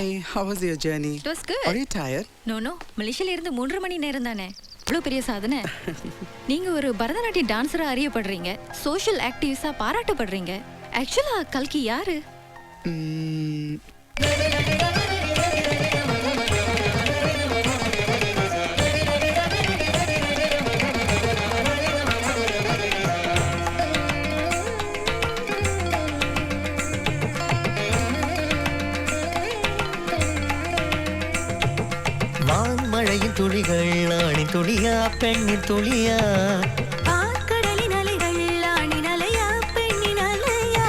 Hi, how was your journey? It was good. Are you tired? No. மலேசியால இருந்து 3.5 மணி நேரம் தானே. இவ்வளவு பெரிய சாதனை. நீங்க ஒரு பரதநாட்டிய டான்சரா அறியப்படுறீங்க. சோஷியல் ஆக்டிவிஸ்டா பாராட்டப்படுறீங்க. ஆக்சுவலா கல்கி யாரு? வான்மழையின் துளிகள் ஆணி துளியா பெண்ணின் துளியா கடலின் அலைகள் ஆணின் அலையா பெண்ணின் அலையா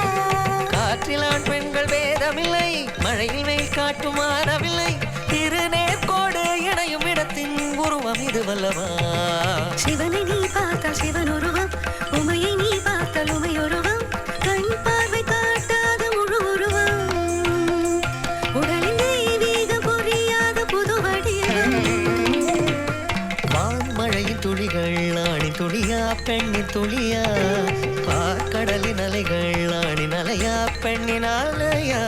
காற்றில் ஆண் பெண்கள் வேதமில்லை மழையில் வெயில் காட்டும் மாறவில்லை திருநேர்கோடு இணையும் இடத்தின் உருவம் இது வல்லவா சிவனை நீ பார்த்தால் சிவன் உருவம் உமையை நீ பார்த்தால் உமை உருவம் கண் பார்வை காட்டாத முழு உருவம் உடலின் தெய்வீகம் புரியாத புது வடிவம் வான்மழையின் துளிகள் ஆணி துளியா பெண்ணின் துளியா கடலின் அலைகள் ஆணின் அலையா பெண்ணின் அலையா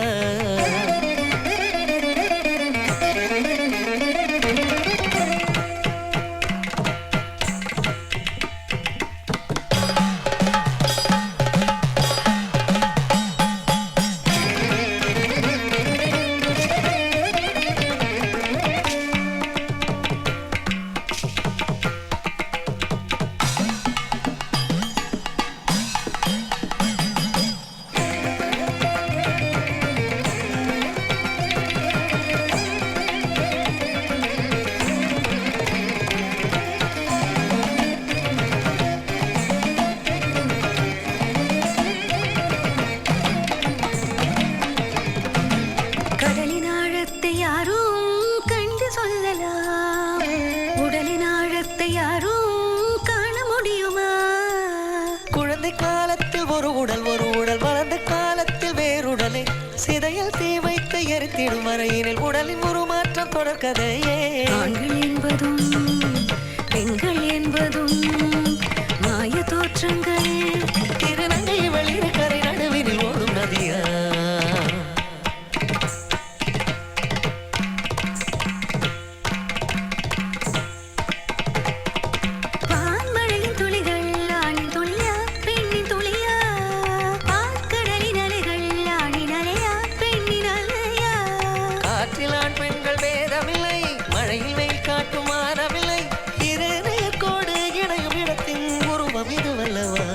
கடலின் ஆழத்தை யாரும் கண்டு சொல்லலாம் உடலின் ஆழத்தை யாரும் காண முடியுமா குழந்தை காலத்தில் ஒரு உடல் வளர்ந்த காலத்தில் வேறுடலை சிதையில் தீ வைத்து எரித்திடும் வரையினில் உடலின் உருமாற்றம் தொடர்கதையே ஆண்கள் என்பதும் பெண்கள் என்பதும் மாய தோற்றங்கள் திருநங்கை வெளியிட கரை நடுவினில் ஓடும் நதியா வான்மழையின் துளிகள் ஆணின் துளியா பெண்ணின் துளியா கடலின் அலைகள் ஆணின் அலையா பெண்ணின் அலையா காற்றில் ஆண் பெண்கள் வேதமில்லை மழையில் வெயில் காட்டும் மாறவில்லை இரு நேர்கோடு இணையும் இடத்தின் உருவம் இது வல்லவா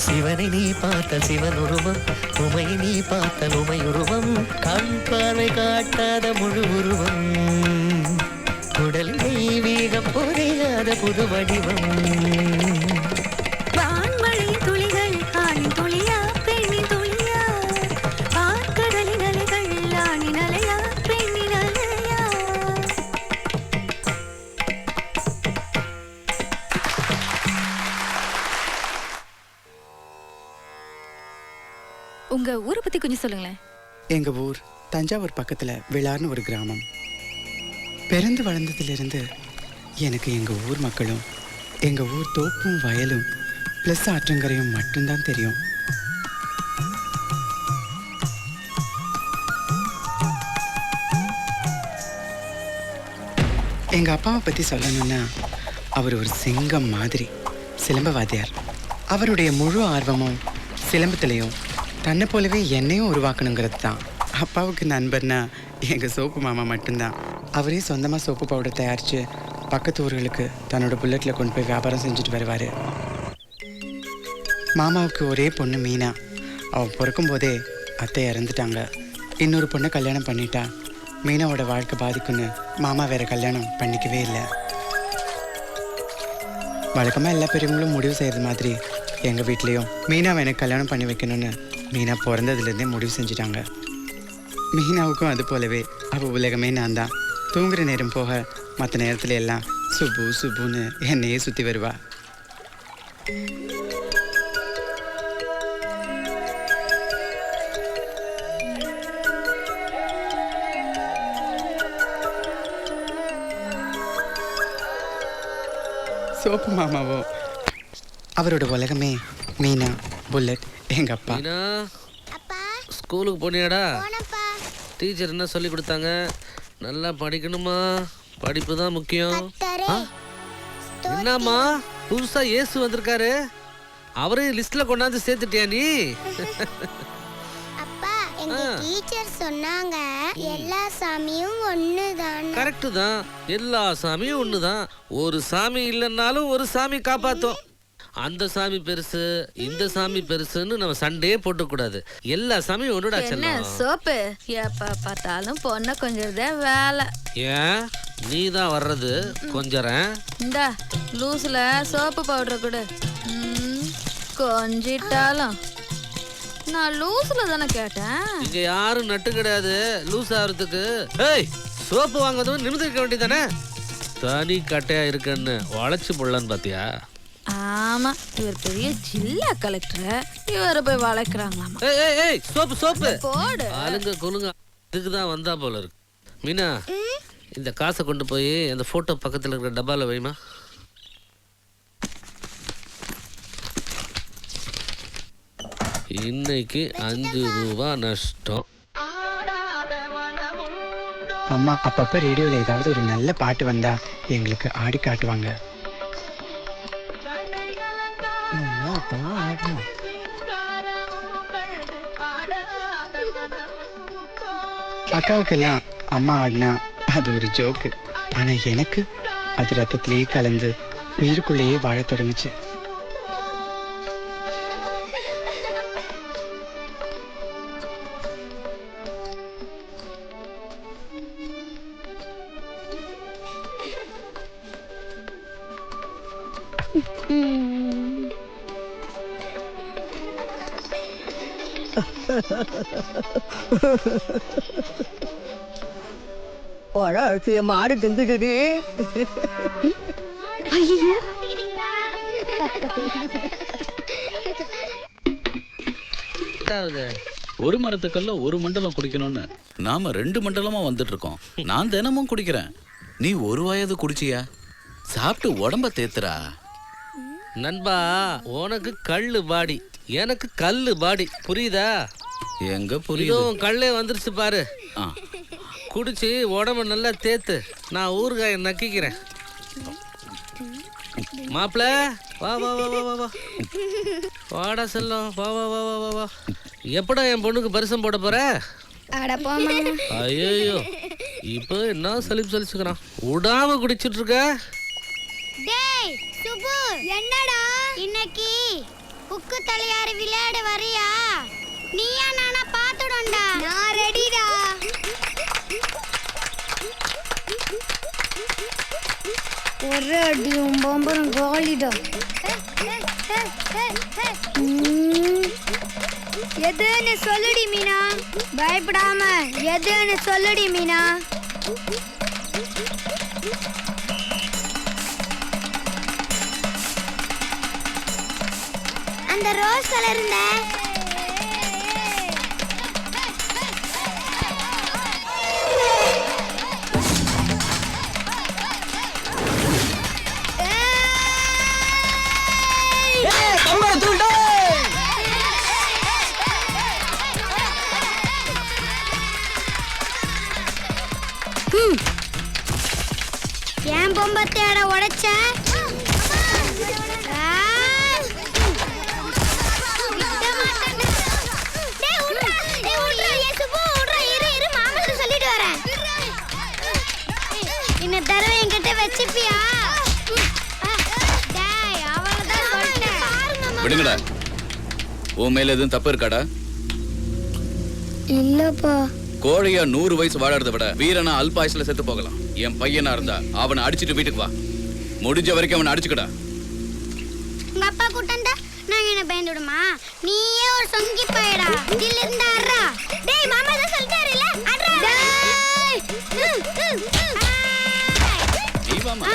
சிவனை நீ பார்த்த சிவன் உருவம் உமையை நீ பார்த்த உமை உருவம் கண் பார்வை காட்டாத முழு உருவம் உடலில் தெய்வீகம் புரியாத புது வடிவம் வான்மழையின் துளிகள் ஆணின் துளியா பெண்ணின் துளியா கடலின் அலைகள் ஆணின் அலையா பெண்ணின் அலையா உங்க ஊரை பத்தி கொஞ்சம் சொல்லுங்களேன். எங்க ஊர் தஞ்சாவூர் பக்கத்துல விளார்னு ஒரு கிராமம். பிறந்து வளர்ந்ததிலிருந்து எனக்கு எங்க ஊர் மக்களும் எங்க ஊர் தோப்பும் வயலும் பிளஸ் ஆற்றங்கரையும் மட்டும்தான் தெரியும். எங்க அப்பாவை பத்தி சொல்லணும்னா அவர் ஒரு சிங்கம் மாதிரி சிலம்பவாதியார். அவருடைய முழு ஆர்வமும் சிலம்பத்திலையும் தன்னை போலவே என்னையும் உருவாக்கணுங்கிறது தான். அப்பாவுக்கு நண்பர்னா எங்கள் சோப்பு மாமா மட்டும்தான். அவரே சொந்தமாக சோப்பு பவுடர் தயாரித்து பக்கத்து ஊர்களுக்கு தன்னோட புல்லட்டில் கொண்டு போய் வியாபாரம் செஞ்சுட்டு வருவார். மாமாவுக்கு ஒரே பொண்ணு மீனா. அவள் பிறக்கும் போதே அத்தை இறந்துட்டாங்க. இன்னொரு பொண்ணை கல்யாணம் பண்ணிட்டா மீனாவோட வாழ்க்கை பாதிக்குன்னு மாமா வேற கல்யாணம் பண்ணிக்கவே இல்லை. வழக்கமாக எல்லா பெரியவங்களும் முடிவு செய்கிறது மாதிரி எங்கள் வீட்லேயும் மீனாவை எனக்கு கல்யாணம் பண்ணி வைக்கணும்னு மீனா பிறந்ததுலேருந்தே முடிவு செஞ்சுட்டாங்க. மீனாவுக்கும் அது போலவே அவள் உலகமே நான் தான். தூங்குற நேரம் போக மற்ற நேரத்துல எல்லாம் சுப்பு சுப்புன்னு என்னையே சுற்றி வருவா. சோப்பு மாமாவோ அவரோட உலகமே மீனா, புல்லட், எங்க அப்பா. ஸ்கூலுக்கு போனியாடா? டீச்சர் என்ன சொல்லி கொடுத்தாங்க? நல்லா படிக்கணுமா, படிப்பு தான் முக்கியம். என்னம்மா புதுசா இயேசு வந்திருக்காரு, அவரையும் லிஸ்ட்ல கொண்டாந்து சேர்த்துட்டியா நீ? அப்பா எங்க டீச்சர் சொன்னாங்க எல்லா சாமியும் ஒண்ணுதான். கரெக்ட் தான், எல்லா சாமியும் ஒண்ணுதான். ஒரு சாமி இல்லைன்னாலும் ஒரு சாமி காப்பாத்தும். அந்த சாமி பெருசு இந்த சாமி பெருசுன்னு நம்ம சண்டையே போட்டு கூடாது. எல்லா சாமியும் ஒண்ணுடா என்ன செல்லம். சோப்பு எப்ப பார்த்தாலும் பொண்ணை கொஞ்சம் வேலை. ஏன் நீ தான் வர்றது கொஞ்சறேன். இந்த லூஸ்ல சோப்பு பவுடர் கொடு. கொஞ்சிட்டாலும் நான் லூஸ்ல தானே கேட்டேன். இங்க யாரும் நட்டு கிடையாது லூஸ் ஆகிறதுக்கு. ஏய் சோப்பு வாங்குறதும் நிமிர்ந்திருக்க வேண்டியதானே. தனி கட்டையா இருக்குன்னு வளைச்சு போடலான்னு பாத்தியா? ஆமா, இவர் பெரிய ஜில்லா கலெக்டர், இவரை போய் வளைக்கிறாங்களாமா. ஏய் ஏய் ஏய் சோப்பு சோப்பு போடு. ஆளுங்க கொலுங்க இதுக்கு தான் வந்தா போல இருக்கு. மீனா இந்த காசை கொண்டு போய் அந்த போட்டோ பக்கத்துல இருக்கிற டப்பால வைமா. இன்னைக்கு 5 ரூபா நஷ்டம். அம்மா அப்பப்ப ரேடியோல ஏதாவது ஒரு நல்ல பாட்டு வந்தா எங்களுக்கு ஆடி காட்டுவாங்க. அக்காவுக்கெல்லாம் அம்மா ஆடினா அது ஒரு ஜோக்கு. ஆனா எனக்கு அது ரத்தத்திலேயே கலந்து உயிருக்குள்ளேயே வாழ தொடங்குச்சு. மாடு திந்துடுது. ஒரு மரத்துக்கல்ல ஒரு மண்டலம் குடிக்கணும்னு நாம 2 மண்டலமா வந்துட்டு இருக்கோம். நான் தினமும் குடிக்கிறேன், நீ ஒரு வாயாவது குடிச்சியா? சாப்பிட்டு உடம்ப தேத்துறா. நண்பா உனக்கு கல்லு பாடி எனக்கு கல்லு பாடி, புரியுதா? எங்க புரியுது? இதுவும் கல்லே வந்துருச்சு பாரு. ஆ. குடிச்சு உடம்ப நல்லா தேத்து, நான் ஊறுகாய நக்கிக்கிறேன். மாப்பிள வா வா வா வா வா வா வாடா செல்லம், வா வா வா வா வா வா. எப்படா என் பொண்ணுக்கு பரிசம் போட போற? ஐயோ இப்போ என்ன சலிச்சுக்கிறான், விடாம குடிச்சிட்டு இருக்க. டேய் சுபு, என்னடா இன்னைக்கு உக்கு தலையாரி விளையாட வரியா? நீயா நானா பாத்துடோண்டா. நான் ரெடிடா. ஒரு அடியும் பம்பரம் காலிடா. எதுன்னு சொல்லுடி மீனா, பயப்படாம எதுன்னு சொல்லுடி மீனா. அந்த ரோஸ் கலர் இருந்த ஏன் பொம்பத்தையோட உடைச்ச? இந்த தடவை என்கிட்ட வச்சுப்பியா? விடுங்கடா. உன் மேல எதுவும் தப்பு இருக்காடா? இல்லப்பா. கோழையா 100 வயசு வாழறத விட வீரனா அல்பாயுசுல செத்து போகலாம். என் பையனா இருந்தா அவனை அடிச்சிட்டு வீட்டுக்கு வா. முடிஞ்ச வரைக்கும் அவனை அடிச்சுக்கடா. உங்க அப்பா கூட்டண்டா நான் என்ன பயந்து விடுமா? நீயே ஒரு சொங்கி போயடா. இதுல இருந்து அறா. டேய் மாமா தான் சொல்லிட்டாருல, அறா. டேய் நீ வாமா.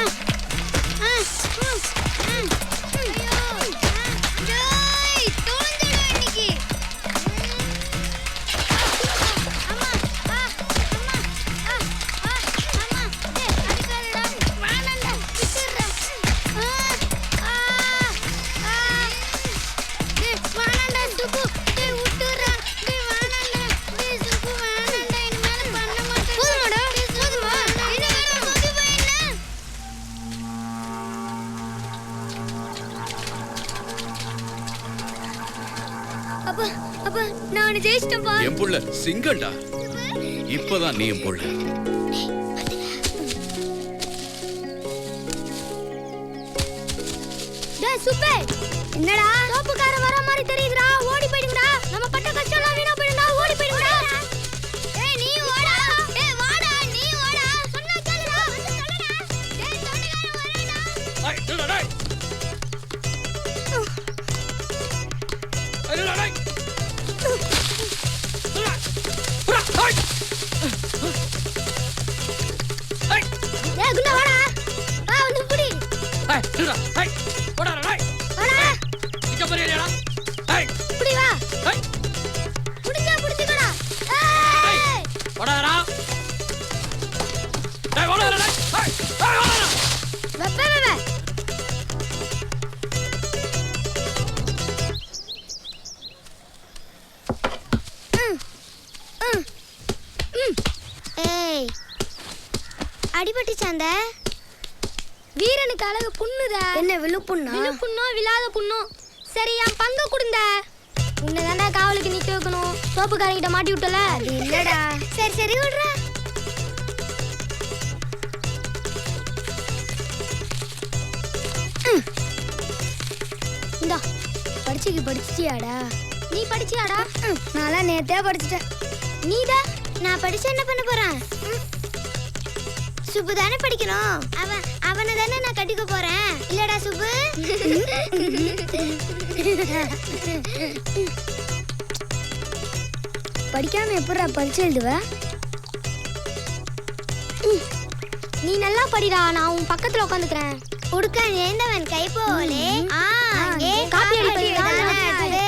நான் ஜெயிச்சிட்டேன்பா. என் புள்ள சிங்கம்டா. இப்பதான் நீ என் புள்ள. டேய் சுப்பே, என்னடா தோப்புக்கார வர மாதிரி தெரியுதுடா. ஓடி போயிடுங்கடா. நம்ம பட்ட கஷ்டம்லாம் வீணா போயிடுடா. ஓடி போயிடுங்கடா. ஏய் நீ ஓடா. ஏய் வாடா நீ ஓடா. சொன்னா கேளுடா. வந்து சொல்லடா. டேய் தோணிகாரன் வரேன்டா. டேய் நில்லுடா டேய். நில்லுடா டேய். நில்லுடா. புறா டேய். டேய். டேய் குண்டா வாடா. வா வந்து புடி. டேய் நில்லுடா. டேய். போடா டேய். வாடா. இங்க போறியேடா. டேய். புடி வா. டேய். புடிச்சுக்கடா. ஏய். போடாடா. டேய் போடாடா டேய். டேய். டேய் போடாடா. வெப்பே வெப்பே. ஏய் அடிபட்டுச்சாந்த வீரனுக்கு அழகு புண்ணுதா. என்ன விழு புண்ணா? விழு புண்ணோ விழாத புண்ணோ. சரி என் பங்கு கொடுந்த. உன்னதாண்டா காவலுக்கு நிக்க வைக்கணும். சோப்புக்காரங்கிட்ட மாட்டி விட்டல. அது இல்லடா. சரி சரி விடுறா. இந்தா படிச்சியாடா? நீ படிச்சியாடா? நான்லாம் நேத்தே படிச்சிட்டேன். நீதா? நான் படிச்சு என்ன பண்ண போறேன்? சுப்பு தானே படிக்கணும். அவனை தானே நான் கட்டிக்க போறேன். இல்லடா சுப்பு? படிக்காம எப்படா பரிச்சு எழுதுவ? நீ நல்லா படிடா. நான் உன் பக்கத்துல உட்காந்துக்கிறேன். உடுக்க நேர்ந்தவன் கை போலே. காப்பி அடிப்பது.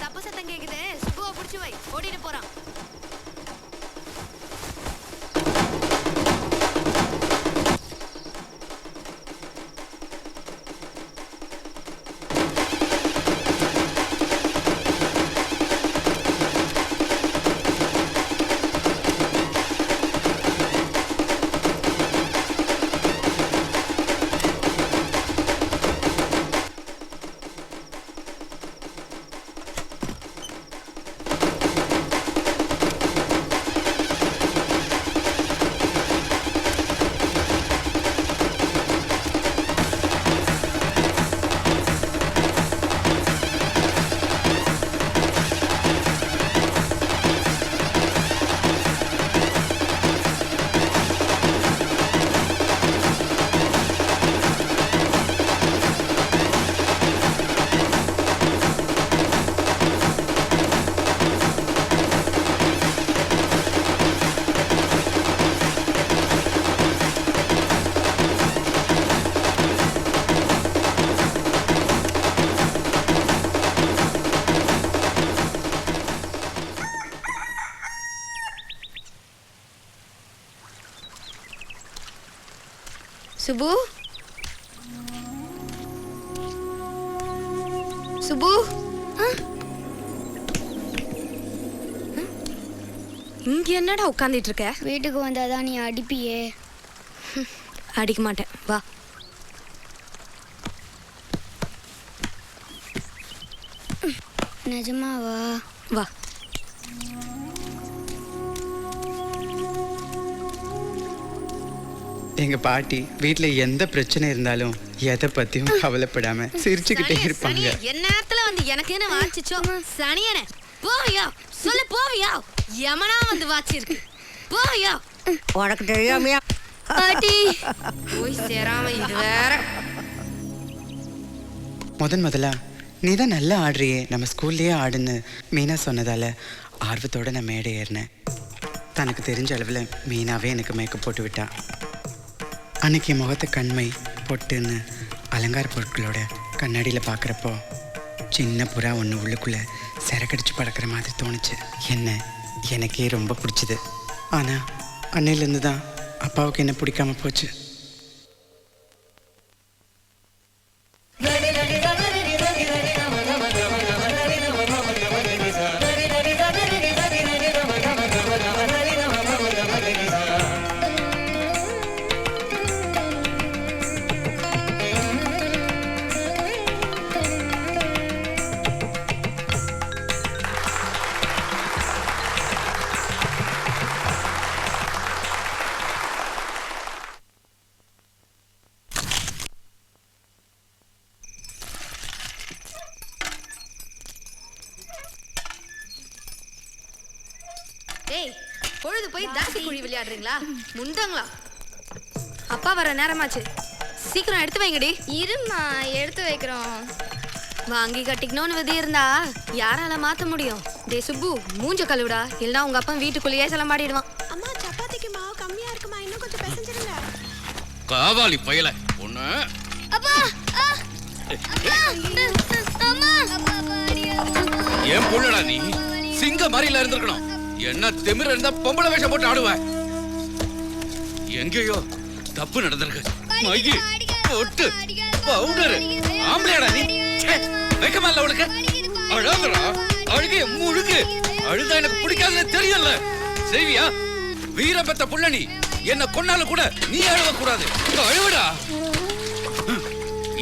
தப்பு சத்தம் கேக்குது. சுப்புவை புடிச்சு வை. ஓடிட்டு போறான். சுபு சுபு இங்க என்னடா உட்கார்ந்துட்டு இருக்க? வீட்டுக்கு வந்தாதான் நீ அடிப்பியே. அடிக்க மாட்டேன். வா. நிஜமாவா? வா. எங்க பாட்டி வீட்ல எந்த பிரச்சனை இருந்தாலும் எதை பத்தியும் கவலைப்படாம சிரிச்சுக்கிட்டே இருப்பாங்க. என்ன நேரத்துல வந்து எனக்கு என்ன வாச்சிச்சோ? சனியனே போவியா? சொல்ல போவியா? யமனா வந்து வாச்சிருக்கு. போவியா? உனக்கு தெரியாமையா? பாட்டி போய் சேராம இது வேற. முதல்ல நீ தான் நல்லா ஆடுறியே, நம்ம ஸ்கூல்லேயே ஆடுன்னு மீனா சொன்னதால ஆர்வத்தோட நான் மேடை ஏறினேன். தனக்கு தெரிஞ்ச அளவில் மீனாவே எனக்கு மேக்கப் போட்டு விட்டா. அன்னைக்கு முகத்தை கண்மை பொட்டுன்னு அலங்கார பொருட்களோட கண்ணாடியில் பார்க்குறப்போ சின்ன புறா ஒன்று உள்ளுக்குள்ளே சிறக்கடிச்சு பறக்கிற மாதிரி தோணுச்சு. எனக்கே ரொம்ப பிடிச்சிது. ஆனால் அன்னையிலேருந்து தான் அப்பாவுக்கு என்ன பிடிக்காம போச்சு. ஏய், பொழுது போய் தாசி குழி விளையாடுறீங்களா? முண்டாங்களா? அப்பா வர நேரமாச்சு, சீக்கிரம் எடுத்து வைங்கடி. இருமா, எடுத்து வைக்கிறோம். வாங்கி கட்டிக்கணும்னு விதி இருந்தா யாரால மாத்த முடியும்? டே சுப்பு, மூஞ்ச கழுவுடா, இல்லைன்னா உங்க அப்பா வீட்டுக்குள்ளேயே சிலம்பாடிடுவான். அம்மா, சப்பாத்திக்கு மாவு கம்மியா இருக்குமா? இன்னும் கொஞ்சம் பிசைஞ்சிருங்க. காவாலி பயல ஒண்ணு. அப்பா, அம்மா, ஏன் புள்ளடா நீ? சிங்க மாதிரில இருந்திருக்கணும். என்ன திமிர இருந்தா பொம்பளை வேஷம் போட்டு ஆடுவேன். எங்கேயோ தப்பு நடந்திருக்கு. மைகி போட்டு பவுடர் ஆம்பளையாடா நீ? வெக்கமா இல்ல உனக்கு? அழகுடா, அழுகைய முழுகு. அழுதா எனக்கு பிடிக்காதுன்னு தெரியல. செய்வியா? வீரபெத்த புள்ள நீ. என்ன கொன்னாலும் கூட நீ அழுவ கூடாது. அழுவடா.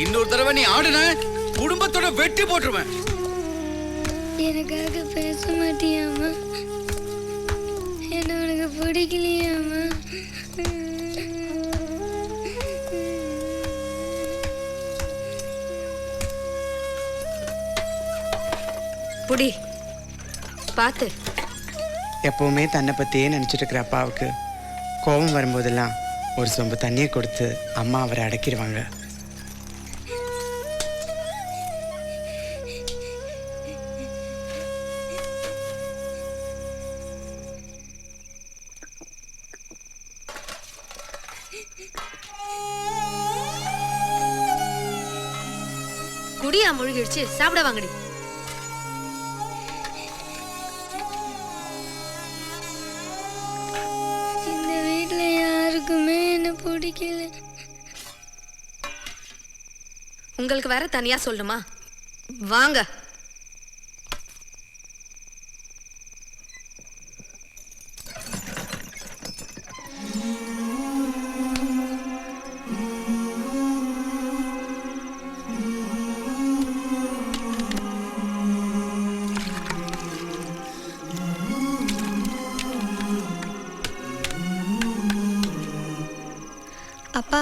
இன்னொரு தடவை நீ ஆடுன குடும்பத்தோட வெட்டி போட்டுருவேன். எனக்காக பேச மாட்டியாமா? என்ன உனக்கு பிடிக்கலையாமா? புடி பாத்து. எப்பவுமே தன்னை பற்றியே நினச்சிட்டு இருக்கிற அப்பாவுக்கு கோபம் வரும்போதெல்லாம் ஒரு சொம்பு தண்ணியை கொடுத்து அம்மா அவரை அடக்கிடுவாங்க. குடியா முழுகிடுச்சு, சாப்பிட வாங்கடி. இந்த வீட்ல யாருக்குமே என்ன பிடிக்கல. உங்களுக்கு வேற தனியா சொல்லணுமா? வாங்க. அப்பா,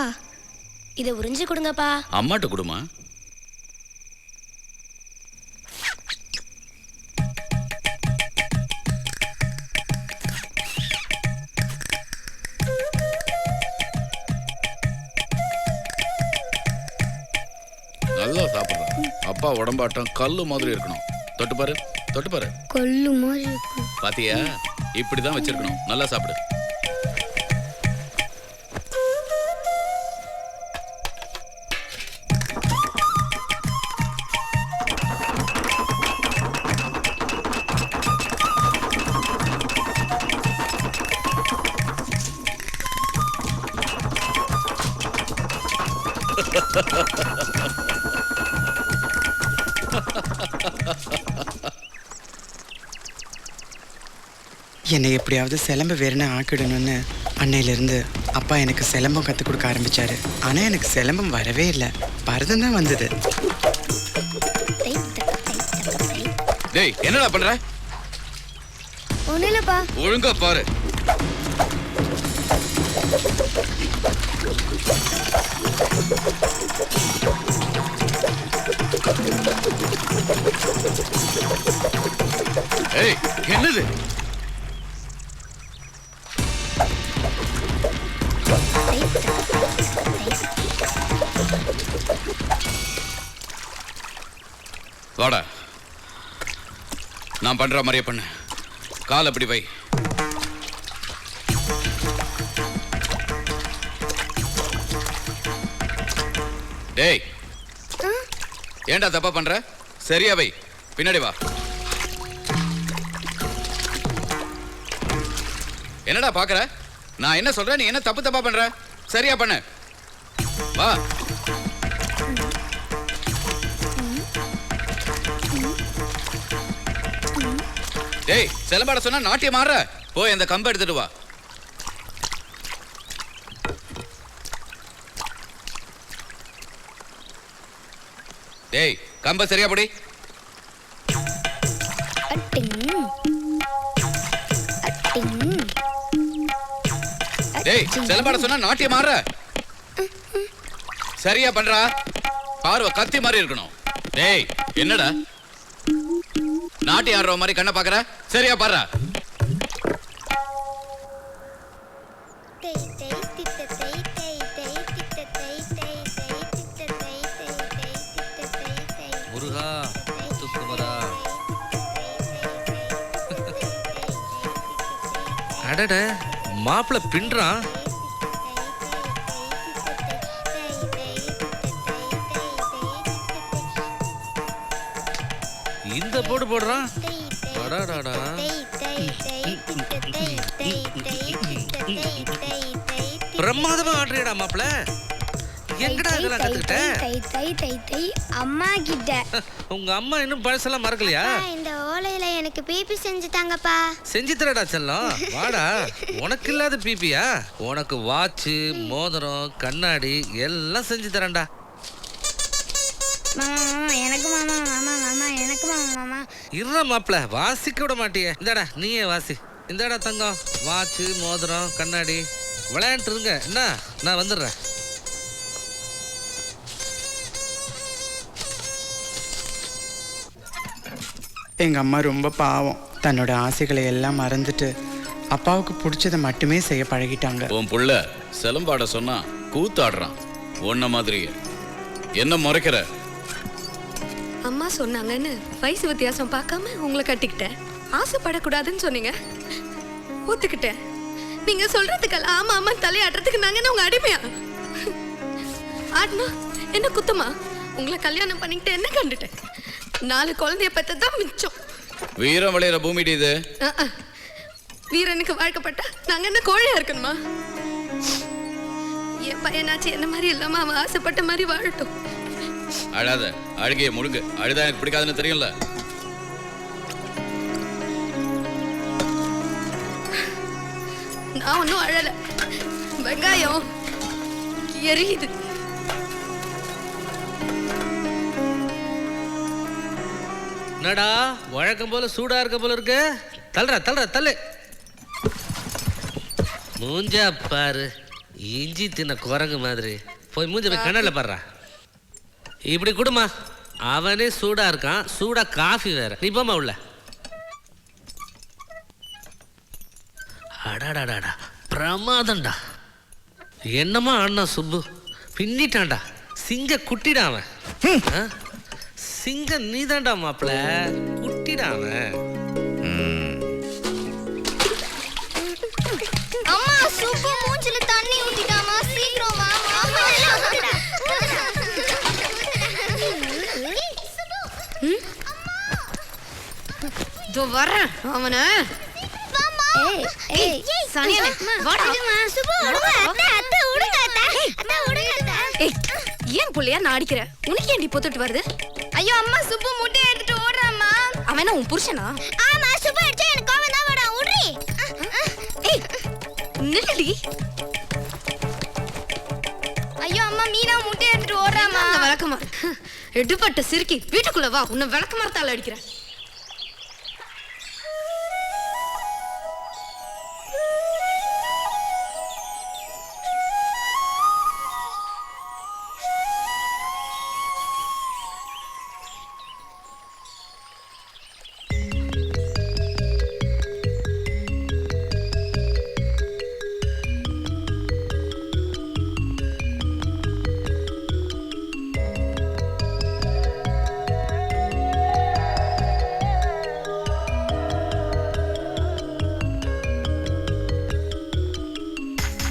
இதை உறிஞ்சு கொடுங்கப்பா. அம்மாட்ட கொடுமா. நல்லா சாப்பிடுறேன். அப்பா உடம்பாட்டம் கல்லு மாதிரி இருக்கணும். தொட்டு பாரு, தொட்டு பாரு. கொல்லு மாதிரி இருக்கும். பாத்தியா, இப்படிதான் வச்சிருக்கணும். நல்லா சாப்பிடு. என்னை எப்படியாவது சிலம்பு வேறுன்னு ஆக்கிடணும்னு அன்னையிலேருந்து அப்பா எனக்கு சிலம்பம் கற்றுக் கொடுக்க ஆரம்பித்தார். ஆனால் எனக்கு சிலம்பம் வரவே இல்லை, பரதம் தான் வந்தது. டேய், என்னடா பண்ற? ஒன்றும் இல்லைப்பா. ஒழுங்கா பாரு. ஏய், என்னது? வாடா, நான் பண்ற மாதிரியே பண்ணு. கால் அப்படி வை. டேய், ஏன்டா தப்பா பண்ற? சரியா வை, பின்னாடி வா. என்னடா பாக்குற? நான் என்ன சொல்றேன், நீ என்ன தப்பு தப்பா பண்ற? சரியா பண்ணு, வா. டேய், சிலம்பாட சொன்னா நாட்டியம் ஆடுற. போய் அந்த கம்பை எடுத்துட்டு வா. டேய், கம்ப சரியா படி. டேய், சிலம்பாட சொன்னா நாட்டியம் ஆடுற. சரியா பண்றா. பார்வை கத்தி மாதிரி இருக்கணும். டேய், என்னடா நாட்டியம் ஆடுற மாதிரி கண்ணை பாக்குற? சரியா பாடுறா. முருகா துக்குமரா. அடட, மாப்பிள்ள பின்றான். இந்த போடு போடுறான். அடாடாடா. பிரமாதமா ஆடுறியடா மாப்பிள்ள. எங்கடா இதெல்லாம் கத்துக்கிட்ட? அம்மா கிட்ட. உங்க அம்மா இன்னும் பழசெல்லாம் மறக்கலையா? இந்த ஓலையில எனக்கு பிபி செஞ்சு தாங்கப்பா. செஞ்சு தரடா செல்லம், வாடா. உனக்கு இல்லாத பிபியா? உனக்கு வாட்சு, மோதிரம், கண்ணாடி எல்லாம் செஞ்சு தரேன்டா. மாமா எனக்கு மாமா மாமா மாமா எனக்கு மாமா மாமா. இருடா மாப்பிள்ள, வாசிக்க விட மாட்டியே. இந்தாடா நீயே வாசி. இந்தாடா தங்கம், வாட்சு, மோதிரம், கண்ணாடி. விளையாண்டு இருங்க என்ன, நான் வந்துடுறேன். எங்கள் அம்மா ரொம்ப பாவம். தன்னோட ஆசைகளை எல்லாம் மறந்துட்டு அப்பாவுக்கு பிடிச்சதை மட்டுமே செய்ய பழகிட்டாங்க. உன் புள்ள சிலம்பாட சொன்னா கூத்தாடுறான். உன்ன மாதிரியே என்ன முறைக்கிற? அம்மா சொன்னாங்கன்னு வயசு வித்தியாசம் பார்க்காம உங்களை கட்டிக்கிட்டேன். ஆசைப்படக்கூடாதுன்னு சொன்னீங்க, ஒத்துக்கிட்டேன். நீங்க சொல்றதுக்கெல்லாம் ஆமா ஆமா தலையாடுறதுக்கு நாங்க என்ன உங்க அடிமையா? ஆட்னா என்ன குத்தமா? உங்களை கல்யாணம் பண்ணிக்கிட்டு என்ன கண்டுட்டேன்? 4 குழந்தைய பெற்றதான் மிச்சம். வீரம் விளையிற பூமிடி இது. வீரனுக்கு வாழ்க்கப்பட்டா நாங்க என்ன கோழையா இருக்கணுமா? என் பையனாச்சு என்ன மாதிரி இல்லாம அவன் ஆசைப்பட்ட மாதிரி வாழட்டும். அழாத, அழுகைய முழுங்க. அழுதா எனக்கு பிடிக்காதுன்னு தெரியும்ல. நான் ஒன்னும் அழல. வெங்காயம் எரியுது. என்னடா வழக்கம் போல சூடா இருக்க போல இருக்கு. தள்ளுற தள்ளுற தள்ளு. மூஞ்சா பாரு, இஞ்சி தின்ன குரங்கு மாதிரி. போய் மூஞ்ச போய் கண்ணால பாடுறா. இப்படி கொடுமா. அவனே சூடா இருக்கான், சூடா காஃபி வேற. நீ போமா உள்ள. அடாடாடாடா, பிரமாதம்டா. என்னமா அண்ணா சுப்பு பின்னிட்டான்டா. சிங்க குட்டிடா அவன். சிங்க நீதான்டா மாப்பிள, குட்டிடா அவன். அம்மா சுப்பு மூஞ்சில தண்ணி ஊத்திட்டாமா, சீக்கிரம் வாமா. இதோ வரேன் அவனை. ஏன் புள்ளையா நான் அடிக்கிறேன்? உனக்கு ஏன்டி பொத்துட்டு வருது? ஐயோ அம்மா சுப்பு முட்டையை எடுத்துட்டு ஓடுறாம்மா. அவன் உன் புருஷனா? ஆமா, சுப்பு அடிச்சா எனக்கு கோவம் தான் வரும். ஓடுறி. ஏய் நில்லடி. ஐயோ அம்மா, மீனா முட்டையை எடுத்துட்டு ஓடுறாம்மா. விளக்கமா எடுப்பட்ட சிரிக்கி வீட்டுக்குள்ள வா. உன்னை விளக்கமாத்தால அடிக்கிறேன்.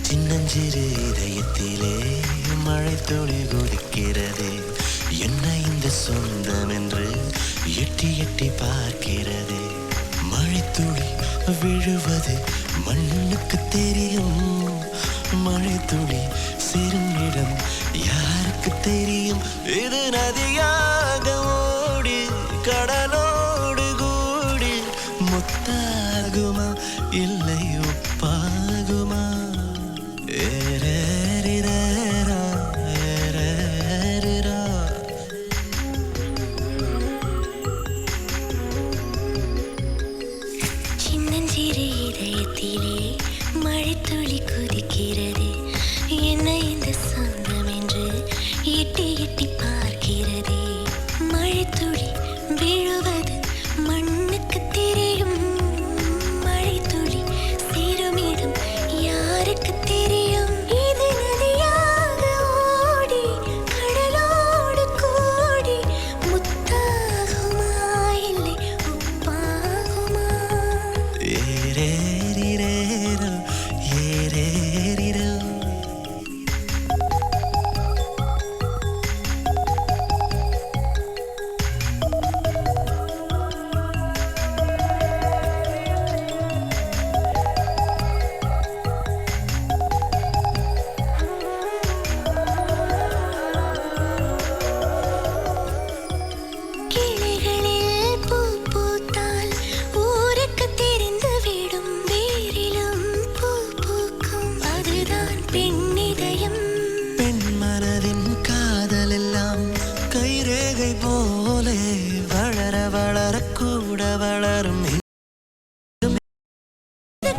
சின்னஞ்சிறு இதயத்திலே மழை துளி குதிக்கிறது. என்ன இந்த சொல் விழுவது மண்ணுக்கு தெரியும் மழை துளி சேரும் இடம் யாருக்கு தெரியும் இது நதியாக ஓடி கடலோடு கூடி முத்தாகுமா இல்லை உப்பாகுமா ஏரேரிரேரா, ஏரேரிரா. சின்னஞ்சிறு இதயத்திலே மழைத்துளி குதிக்கிறது என்ன இந்த சொந்தம் என்று எட்டி எட்டி பார்க்கிறதே மழைத்துளி விழுவது மண்ணுக்கு தெரியும் மழைத்துளி சேருமிடம் யாருக்கு தெரியும் இது நதியாக ஓடி கடலோடு கூடி முத்தாகுமா இல்லை உப்பாகுமா ஏரேரிரேரோ, ஏரேரிரோ. கிளைகளில் பூ பூத்தால் ஊருக்கு தெரிந்து விடும் வேரிலும் பூ பூக்கும் அதுதான் பெண்ணிதயம் பெண் மனதின் காதல் எல்லாம் கைரேகை போலே வளர வளர கூட வளரும்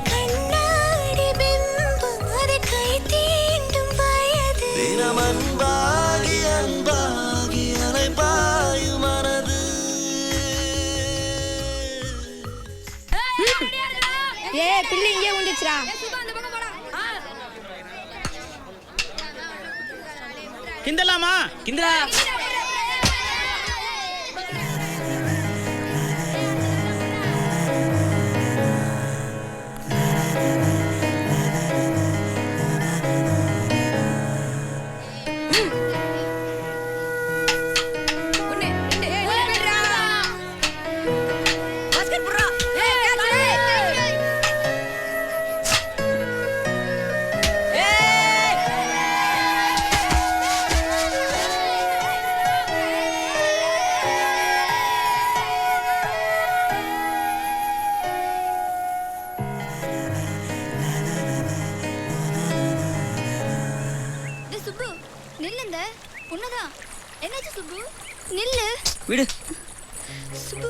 கண்ணாடி பிம்பம் அது கை தீண்டும் வயது தினம் அன்பாகி அன்பாகி அலைபாயும் மனது பிள்ளை இங்கே வந்துச்சுடா கிண்டலாமா கிண்டலா சுப்பு நில்லுங்க உன்னதான் என்னாச்சு சுப்பு நில்லு விடு சுப்பு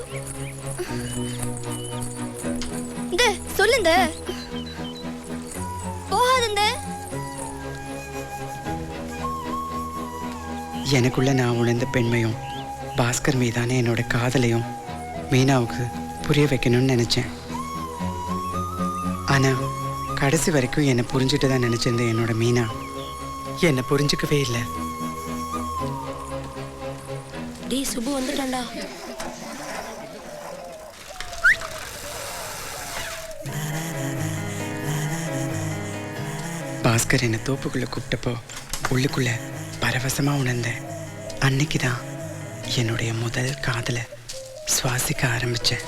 இந்த சொல்லுங்க போகாதுங்க எனக்குள்ள நான் உணர்ந்த பெண்மையும் பாஸ்கர் மீதான என்னோட காதலையும் மீனாவுக்கு புரிய வைக்கணும்னு நினைச்சேன். ஆனா கடைசி வரைக்கும் என்னை புரிஞ்சுட்டு தான் நினைச்சிருந்தேன். என்னோட மீனா என்னை புரிஞ்சுக்கவே இல்லை. டேய் சுப்பு வந்துட்டான்டா பாஸ்கர் என்னை தோப்புக்குள்ள கூப்பிட்டப்போ உள்ளுக்குள்ள பரவசமா உணர்ந்தேன். அன்னைக்கு தான் என்னுடைய முதல் காதலை சுவாசிக்க ஆரம்பிச்சேன்.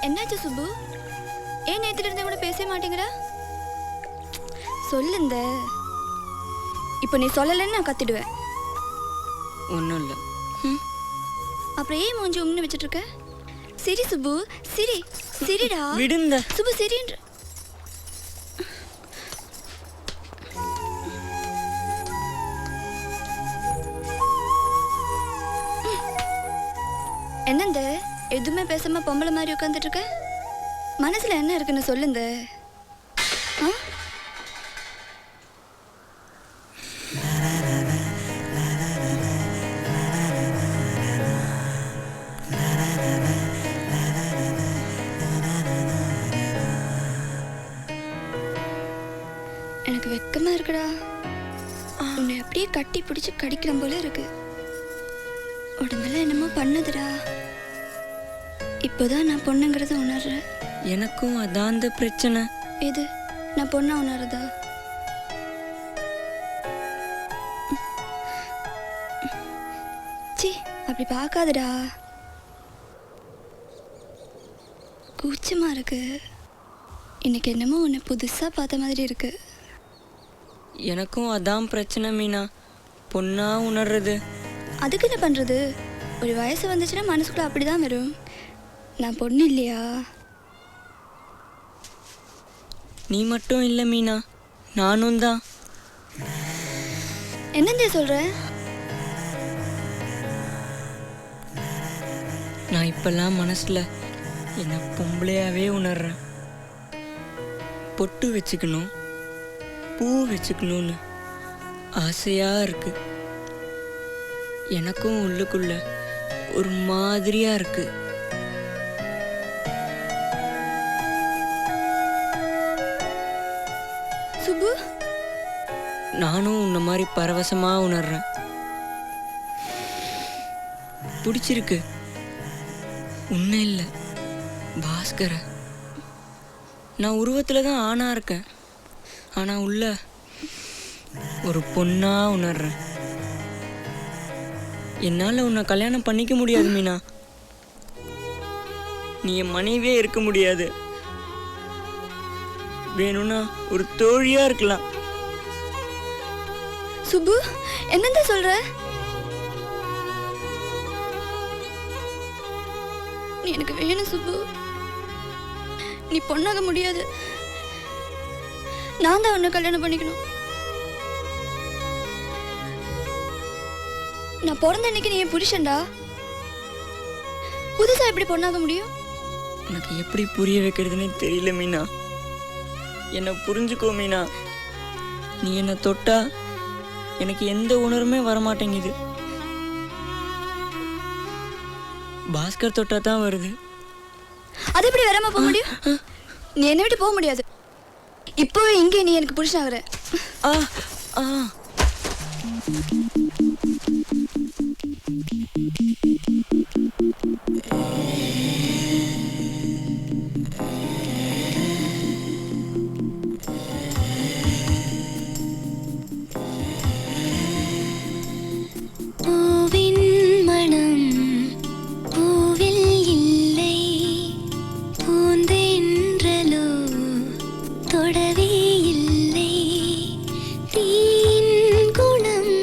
என்னாச்சு சுப்பு? ஏன் நேத்துல இருந்தே கூட பேச மாட்டேங்கிற? சொல்லுந்த. இப்போ நீ சொல்லலைன்னு நான் கத்திடுவேன். ஒன்றும் இல்லை. அப்புறம் ஏன் மூஞ்சி உம்னு வச்சுட்டு இருக்க? சிரி சுப்பு, சிரி, சிரிடா. விடுந்த சுப்பு சிரின்ற. என்னந்த எதுவுமே பேசாம பொம்பளை மாதிரி உட்காந்துட்டு இருக்க? மனசுல என்ன இருக்குன்னு சொல்லுங்க. எனக்கு வெக்கமா இருக்குடா. உன்னை அப்படியே கட்டி பிடிச்சு கடிக்கிற போல இருக்கு. உடம்பெல்லாம் என்னமோ பண்ணுதுடா. இப்போதான் நான் பொண்ணுங்கிறத உணர்றேன். எனக்கும் அதான் அந்த பிரச்சனை. இது நான் பொண்ணா உணருதா? சி அப்படி பார்க்காதடா. கூச்சமா இருக்கு. இன்னைக்கு என்னமோ உன்னை புதுசா பார்த்த மாதிரி இருக்கு. எனக்கும் அதான் பிரச்சனை மீனா, பொண்ணா உணர்றது. அதுக்கு என்ன பண்றது? ஒரு வயசு வந்துச்சுன்னா மனசுக்குள்ள அப்படிதான் வரும். நான் பொண்ணு இல்லையா? நீ மட்டும் இல்லை மீனா, நானும் தான். என்னந்தே சொல்ற? நான் இப்பெல்லாம் மனசுல என்னை பொம்பளையாவே உணர்றேன். பொட்டு வச்சுக்கணும், பூ வச்சுக்கணும்னு ஆசையா இருக்கு. எனக்கும் உள்ளுக்குள்ள ஒரு மாதிரியா இருக்கு. சுப்பு, நானும் உன்ன மாதிரி பரவசமா உணர்றேன். பிடிச்சிருக்கு. உன்ன இல்லை, பாஸ்கர. நான் உருவத்துல தான் ஆணா இருக்கேன், ஆனா உள்ள ஒரு பொண்ணா உணர்றேன். என்னால உன்னை கல்யாணம் பண்ணிக்க முடியாது மீனா. நீ என் மனைவியே இருக்க முடியாது. வேணும்னா ஒரு தோழியா இருக்கலாம். சுப்பு, என்னந்த சொல்ற? நீ எனக்கு வேணும் சுப்பு. நீ பொண்ணாக முடியாது. நான் தான் உன்னை கல்யாணம் பண்ணிக்கணும். நான் பிறந்த அன்னைக்கு நீ என் புருஷன்டா. புதுசா எப்படி பொண்ணாக முடியும்? எனக்கு எப்படி புரிய வைக்கிறதுன்னு தெரியல மீனா. என்னை புரிஞ்சுக்கோ மீனா. நீ என்னை தொட்டா எனக்கு எந்த உணர்வுமே வரமாட்டேங்குது. பாஸ்கர் தொட்டா தான் வருது. அது எப்படி வராம போக முடியும்? நீ என்னை விட்டு போக முடியாது. இப்பவே இங்கே நீ எனக்கு புருஷனாகிற. ஆ ஆ தொடவே இல்லை. தீன் குணம்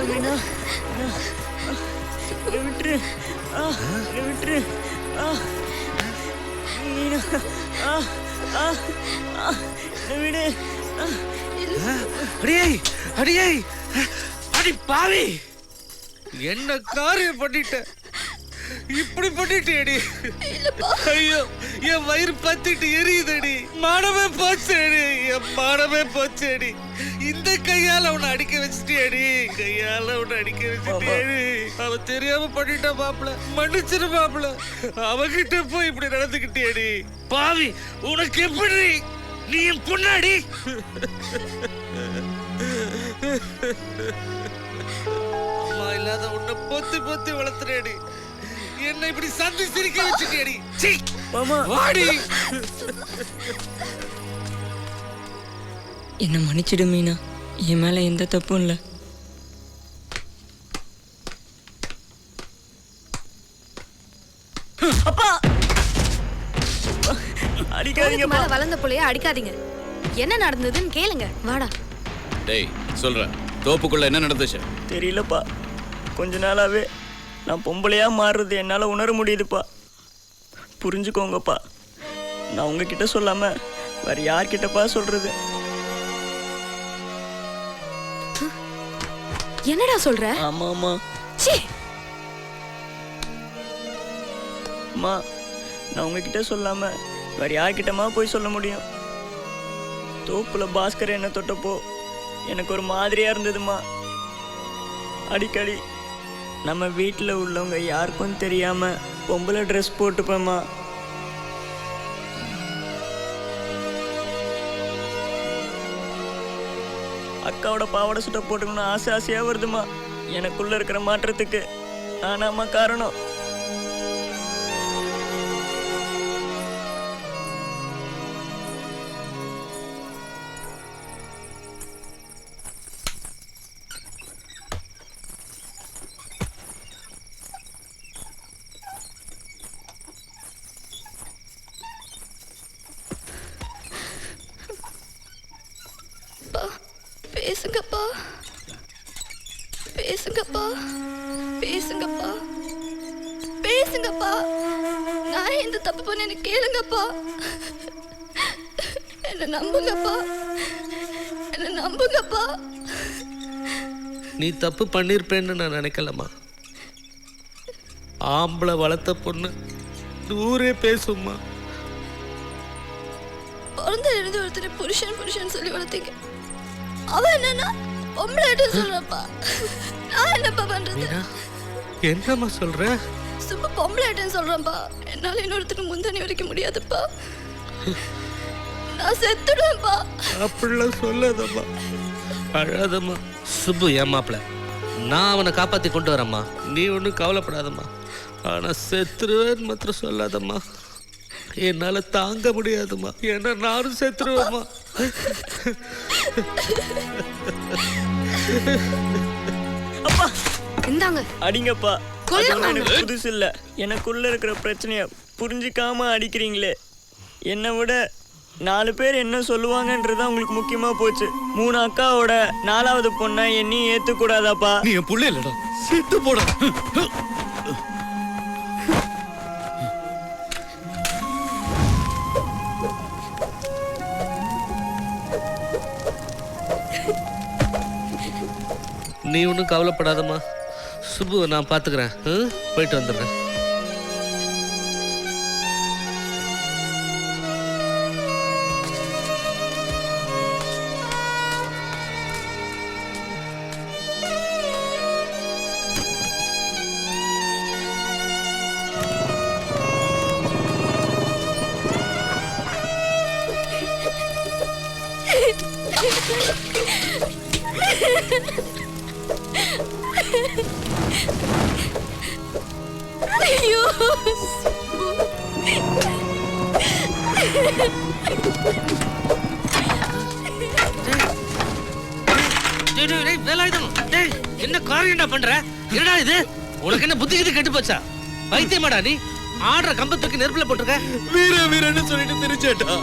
மீனா என்னை விட்டுரு என்னை விட்டுரு மீனா என்னை விடு அடியே அடியே அடி பாவி என்ன காரியம் பண்ணிட்ட இப்படி பண்ணிட்டேடி ஐயோ என் வயிறு பத்திட்டு எரியுதடி மானமே போச்சேடி என் மானமே போச்சேடி இந்த கையால அவனை அடிக்க வச்சுட்டேடி கையால அவனை அடிக்க வச்சுட்டேடி அவன் தெரியாம பண்ணிட்டா மாப்பிள மன்னிச்சிரு மாப்பிள அவகிட்ட போய் இப்படி நடந்துக்கிட்டேடி பாவி உனக்கு எப்படி நீ என் பொண்ணாடி அம்மா இல்லாத உன்னை பொத்தி பொத்தி வளர்த்துறேடி என்ன இப்படி சந்தி சிரிக்க வச்சுட்டேடி மாமா வாடி என்ன மன்னிச்சிடு மீனா என் மேல எந்த தப்பும் இல்லை அப்பா அடிக்காதீங்க மேல வளர்ந்த புள்ளைய அடிக்காதீங்க. என்ன நடந்ததுன்னு கேளுங்க. வாடா. டேய் சொல்றேன் தோப்புக்குள்ள என்ன நடந்துச்சு தெரியலப்பா கொஞ்ச நாளாவே நான் பொம்பளையா மாறுறது என்னால உணர முடியுதுப்பா புரிஞ்சுக்கோங்கப்பா நான் உங்ககிட்ட சொல்லாம வேற யார்கிட்டப்பா சொல்றது என்னடா சொல்ற? ஆமா ஆமா சீ. அம்மா நான் உங்ககிட்ட சொல்லாம வேற யார்கிட்டமா போய் சொல்ல முடியும் தோப்புல பாஸ்கர் என்ன தொட்டப்போ எனக்கு ஒரு மாதிரியா இருந்ததுமா அடிக்கடி நம்ம வீட்டில் உள்ளவங்க யாருக்கும் தெரியாம பொம்பளை ட்ரெஸ் போட்டுப்பேம்மா அக்காவோட பாவாடை சுட்ட போட்டுக்கணும் ஆசை ஆசையா வருதுமா எனக்குள்ள இருக்கிற மாற்றத்துக்கு நானாம்மா காரணம் பேசுங்கப்பா பேசுங்கப்பா பேசுங்கப்பா பேசுங்கப்பா நான் எந்த தப்பு பண்ண எனக்கு கேளுங்கப்பா என்ன நம்புங்கப்பா என்ன நம்புங்கப்பா நீ தப்பு பண்ணிருப்பேன்னு நான் நினைக்கலம்மா ஆம்பளை வளர்த்த பொண்ணு ஊரே பேசும்மா பிறந்த இருந்து ஒருத்தரை புருஷன் புருஷன் சொல்லி வளர்த்தீங்க அவன் என்னன்னா பொம்பளைட்டு சொல்றப்பா நான் என்னப்பா பண்றது என்னம்மா சொல்ற சும்மா பொம்பளைட்டுன்னு சொல்றேன்ப்பா என்னால இன்னொருத்தருக்கு முந்தானி வரைக்கும் முடியாதுப்பா நான் செத்துடுவேன்ப்பா அப்படிலாம் சொல்லாதம்மா அழாதம்மா சுப்பு ஏமாப்ல நான் அவனை காப்பாத்தி கொண்டு வரேம்மா நீ ஒன்றும் கவலைப்படாதம்மா ஆனா செத்துருவேன்னு மாத்திரம் சொல்லாதம்மா என்னால தாங்க முடியாதுமா ஏன்னா நானும் செத்துருவேம்மா அப்பா இந்தாங்க அடிங்கப்பா அது ஒண்ணும் எனக்கு புதுசு இல்ல எனக்குள்ள இருக்கிற பிரச்சனைய புரிஞ்சுக்காம அடிக்கிறீங்களே என்னை விட 4 பேர் என்ன சொல்லுவாங்கன்றதுதான் உங்களுக்கு முக்கியமா போச்சு 3 அக்காவோட 4வது பொண்ணை என்னையும் ஏத்துக்கூடாதாப்பா நீ என் புள்ள இல்லடா செத்து போடா நீ ஒன்றும் கவலைப்படாதம்மா சுப்பு நான் பார்த்துக்கிறேன் போயிட்டு வந்துடுறேன் ஐயோ என்ன காரியம்டா பண்ற என்னடா இது உனக்கு என்ன புத்தி கெட்டு போச்சா வைத்தியமாடா நீ ஆடுற கம்பத்துக்கு நெருப்புல போட்டிருக்க வீர வீரன்னு சொல்லிட்டு தெரிச்சேட்டா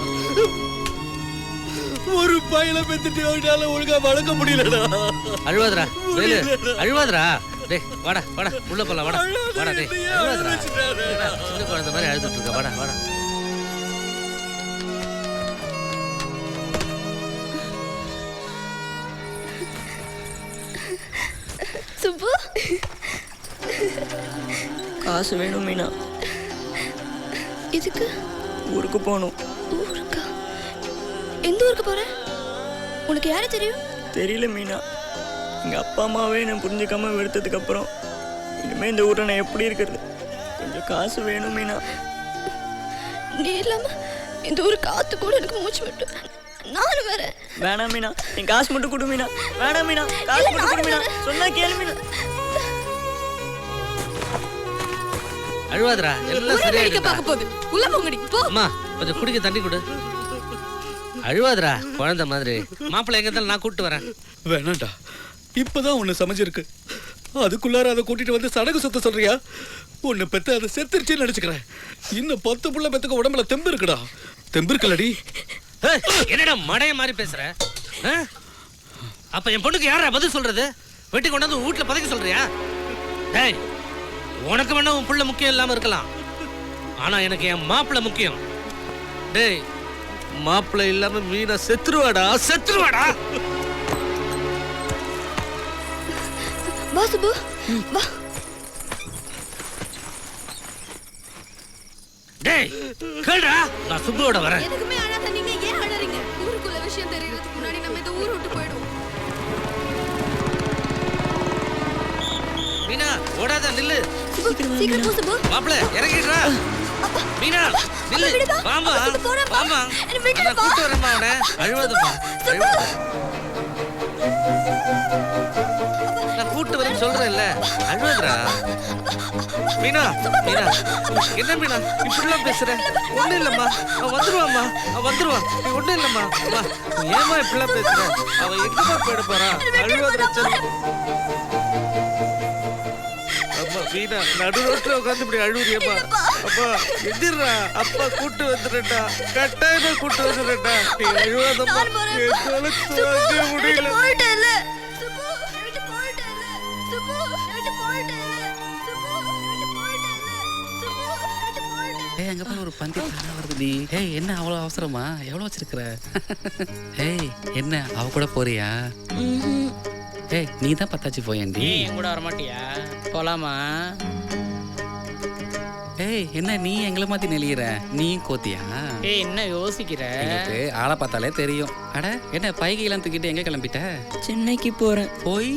ஒரு பையில பெத்துட்டு அவனால ஒழுங்கா வளர்க்க முடியலடா. அழுவாதடா வேலு, அழுவாதடா. டேய் வாடா வாடா உள்ள போலாம் வாடா வாடா. டேய் அழுவாதடா. சின்ன குழந்தை மாதிரி அழுதுட்டு இருக்க. வாடா வாடா. சுப்பு, காசு வேணும் மீனா. இதுக்கு ஊருக்கு போகணும். ஊருக்கா? எந்த ஊருக்கு போற? உனக்கு யாரு தெரியும்? தெரியல மீனா. எங்கள் அப்பா அம்மாவே நான் புரிஞ்சுக்காம வெறுத்ததுக்கு அப்புறம் இனிமேல் இந்த ஊரை நான் எப்படி இருக்கிறது? கொஞ்சம் காசு வேணும் மீனா. நீ இல்லாம இந்த ஊரு காத்து கூட எனக்கு மூச்சு விட்டு நானும் வேற. வேணாம் மீனா, நீ காசு மட்டும் கொடு மீனா. வேணாம் மீனா, காசு மட்டும் கொடு மீனா. சொன்னா கேளு மீனா. அழுவாதடா, எல்லாம் சரியாயிடும்டா. பார்க்க போகுது. உள்ள போங்கடி போ. அம்மா கொஞ்சம் குடிக்க தண்ணி கொடு. அழுவாதடா குழந்தை மாதிரி. மாப்பிள்ளை எங்க இருந்தாலும் நான் கூப்பிட்டு வரேன். வேணாண்டா, இப்பதான் உன்னை சமைச்சிருக்கு. அதுக்குள்ளார அதை கூட்டிட்டு வந்து சடங்கு சுத்த சொல்றியா? உன்னை பெத்த அதை செத்துருச்சுன்னு நினைச்சுக்கிறேன். இன்னும் 10 புள்ள பெத்துக்க உடம்புல தெம்பு இருக்குடா. தெம்பு இருக்கலடி. என்னடா மடைய மாதிரி பேசுற? அப்ப என் பொண்ணுக்கு யாரா பதில் சொல்றது? வெட்டி கொண்டாந்து வீட்டுல பதைக்க சொல்றியா? டேய், உனக்கு வேணா உன் புள்ள முக்கியம் இல்லாம இருக்கலாம், ஆனா எனக்கு என் மாப்பிள்ளை முக்கியம். டேய், மாப்பிள்ளை இல்லாம மீனா செத்துருவாடா, செத்துருவாடா. வா சுப்பு, வா. டேய், கேளுடா, நான் சுப்புவோட வரேன். எதுக்குமே அழாத. நீங்க ஏன் அழறீங்க? ஊருக்குள்ள விஷயம் தெரியறதுக்கு முன்னாடி நம்ம இந்த ஊரை விட்டு போயிடுவோம். மீனா ஓடாத, நில்லு. சீக்கிரம் போ சுப்பு. மாப்பிள்ளை இறங்கிடுறா. மீனா நில்லு. வாமா வாமா, நான் கூட்டு வரேன்மா அவனை. அழுவாதம்மா, அழுவாத. நான் கூட்டு வரேன்னு சொல்றேன்ல, அழுவாதடா. மீனா மீனா, என்ன மீனா இப்படிலாம் பேசுற? ஒண்ணும் இல்லம்மா, அவன் வந்துருவாம்மா, அவன் வந்துருவான். நீ ஒண்ணும் இல்லம்மா. வா, ஏமா இப்படிலாம் பேசுற? அவன் எங்கம்மா போயிட போறான்? அழுவாத சொல்லு. அம்மா மீனா, நடு ரோட்ல உட்காந்து இப்படி அழுவுறியம்மா. அப்பா எதிர்றா, அப்பா கூட்டு வந்துடுறா, கட்டாயமா கூட்டு வந்துடுறா. நீ அழுவாதம்மா, என்னால தாங்க முடியல. ஏய், அங்க பாரு ஒரு பந்தி தானா வருதுடி. ஏய், என்ன அவ்வளோ அவசரமா? எவ்வளோ வச்சிருக்கிற? ஏய், என்ன அவ கூட போறியா? ஏய், நீ தான் பத்தாச்சு போயேன்டி. என் கூட வர மாட்டியா? போலாமா? ஏய், என்ன நீ எங்களை மாத்தி நெளியிற? நீ கோத்தியா? ஏய், என்ன யோசிக்கிற? எனக்கு ஆளை பார்த்தாலே தெரியும். அட, என்ன பைகையெல்லாம் தூக்கிட்டு எங்க கிளம்பிட்ட? சென்னைக்கு போறேன். போய்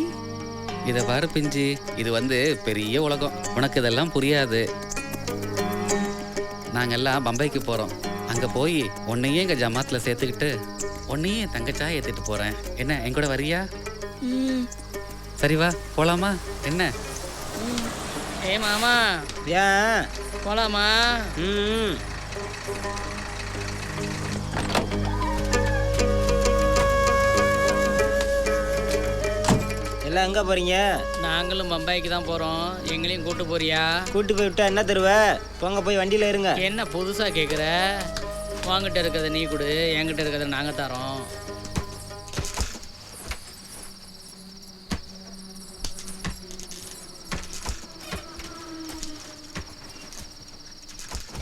இதை பாரு பிஞ்சு, இது வந்து பெரிய உலகம். உனக்கு இதெல்லாம் புரியாது. நாங்கெல்லாம் பம்பைக்கு போகிறோம். அங்கே போய் உன்னையே எங்கள் ஜமாத்தில் சேர்த்துக்கிட்டு உன்னையே தங்கச்சா ஏற்றிட்டு போகிறேன். என்ன என் கூட வரியா? சரி வா, போகலாமா? என்ன? ஏ மாமா, ஏன் போலாமா? எல்லாம் எங்க போறீங்க? நாங்களும் பம்பாய்க்கு தான் போறோம். எங்களையும் கூட்டு போறியா? கூட்டு போய் விட்டா என்ன தருவ? போங்க, போய் வண்டியில இருங்க. என்ன புதுசா கேக்குற? வாங்கிட்ட இருக்கிறத நீ கொடு, என்கிட்ட இருக்கிறத நாங்க தரோம்.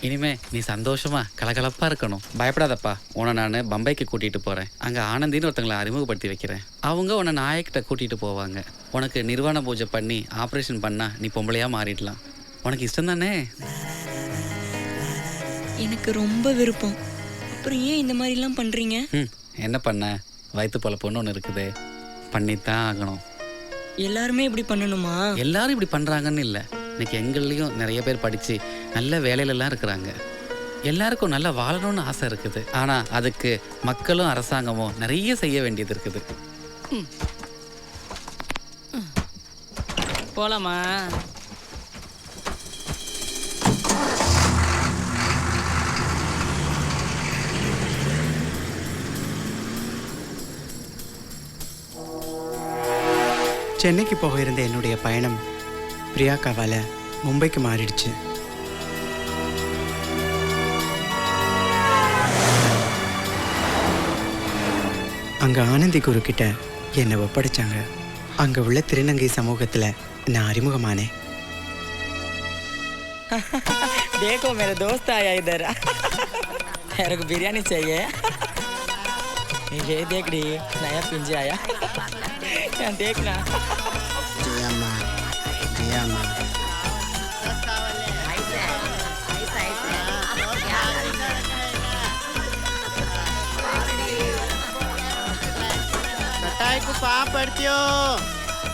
இனிமே நீ சந்தோஷமா கலகலப்பா இருக்கணும். பயப்படாதப்பா. உன்னை நான் பம்பைக்கு கூட்டிட்டு போறேன். அங்க ஆனந்தின்னு ஒருத்தங்களை அறிமுகப்படுத்தி வைக்கிறேன். அவங்க உன்னை நாயக்கிட்ட கூட்டிட்டு போவாங்க. உனக்கு நிர்வாண பூஜை பண்ணி ஆப்ரேஷன் பண்ணா நீ பொம்பளையா மாறிடலாம். உனக்கு இஷ்டம் தானே? எனக்கு ரொம்ப விருப்பம். அப்புறம் ஏன் இந்த மாதிரிலாம் பண்றீங்க? என்ன பண்ண? வயிற்று போல பொண்ணு ஒன்று இருக்குது, பண்ணித்தான் ஆகணும். எல்லாருமே இப்படி பண்ணணுமா? எல்லாரும் இப்படி பண்றாங்கன்னு இல்லை. இன்னைக்கு எங்கள்லையும் நிறைய பேர் படிச்சு நல்ல வேலையிலலாம் இருக்கிறாங்க. எல்லாருக்கும் நல்லா வாழணும்னு ஆசை இருக்குது. ஆனா அதுக்கு மக்களும் அரசாங்கமும் நிறைய செய்ய வேண்டியது இருக்குது. போலாமா? சென்னைக்கு போக இருந்த என்னுடைய பயணம் பிரியாக்காவால் மும்பைக்கு மாறிடுச்சு. அங்க ஆனந்தி குரு கிட்ட என்னை ஒப்படைச்சாங்க. அங்க உள்ள திருநங்கை சமூகத்துல நான் அறிமுகமானேன். देखो मेरा दोस्त आया इधर मेरे को बिरयानी चाहिए ये देख डी नया पिंजे आया देखना को पाँव पड़ती हो,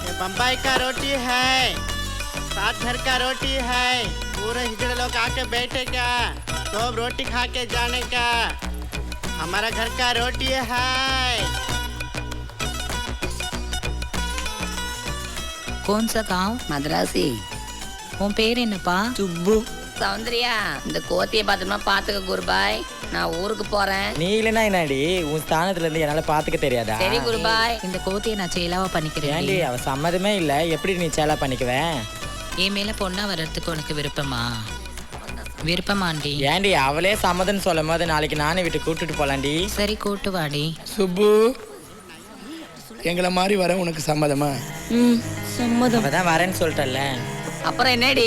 ये बम्बई का रोटी है, सात घर का रोटी है, पूरे हिजड़े लोग आके बैठे क्या, तो रोटी खा के जाने का, हमारा घर का रोटी है. कौन सा गांव? मद्रासी. உன் பேர் என்னப்பா? சுப்பு. சௌந்தர்யா, இந்த கோத்தியை பத்திரமா பாத்துக்க குருபாய். நான் ஊருக்கு போறேன். நீ இல்லைன்னா என்னடி உன் ஸ்தானத்துல இருந்து என்னால பாத்துக்க தெரியாதா? சரி குருபாய், இந்த கோத்தியை நான் சேலாவா பண்ணிக்கிறேன். ஏண்டி அவ சம்மதமே இல்ல, எப்படி நீ சேலா பண்ணிக்குவேன்? என் மேல பொண்ணா வர்றதுக்கு உனக்கு விருப்பமா? விருப்பமாண்டி. ஏண்டி அவளே சம்மதம் சொல்லும் போது நாளைக்கு நானே வீட்டு கூட்டிட்டு போலாண்டி. சரி கூட்டு வாடி. சுப்பு, எங்களை மாதிரி வர உனக்கு சம்மதமா? சம்மதம். அவதான் வரேன்னு சொல்லிட்டல. அப்புறம் என்னடி,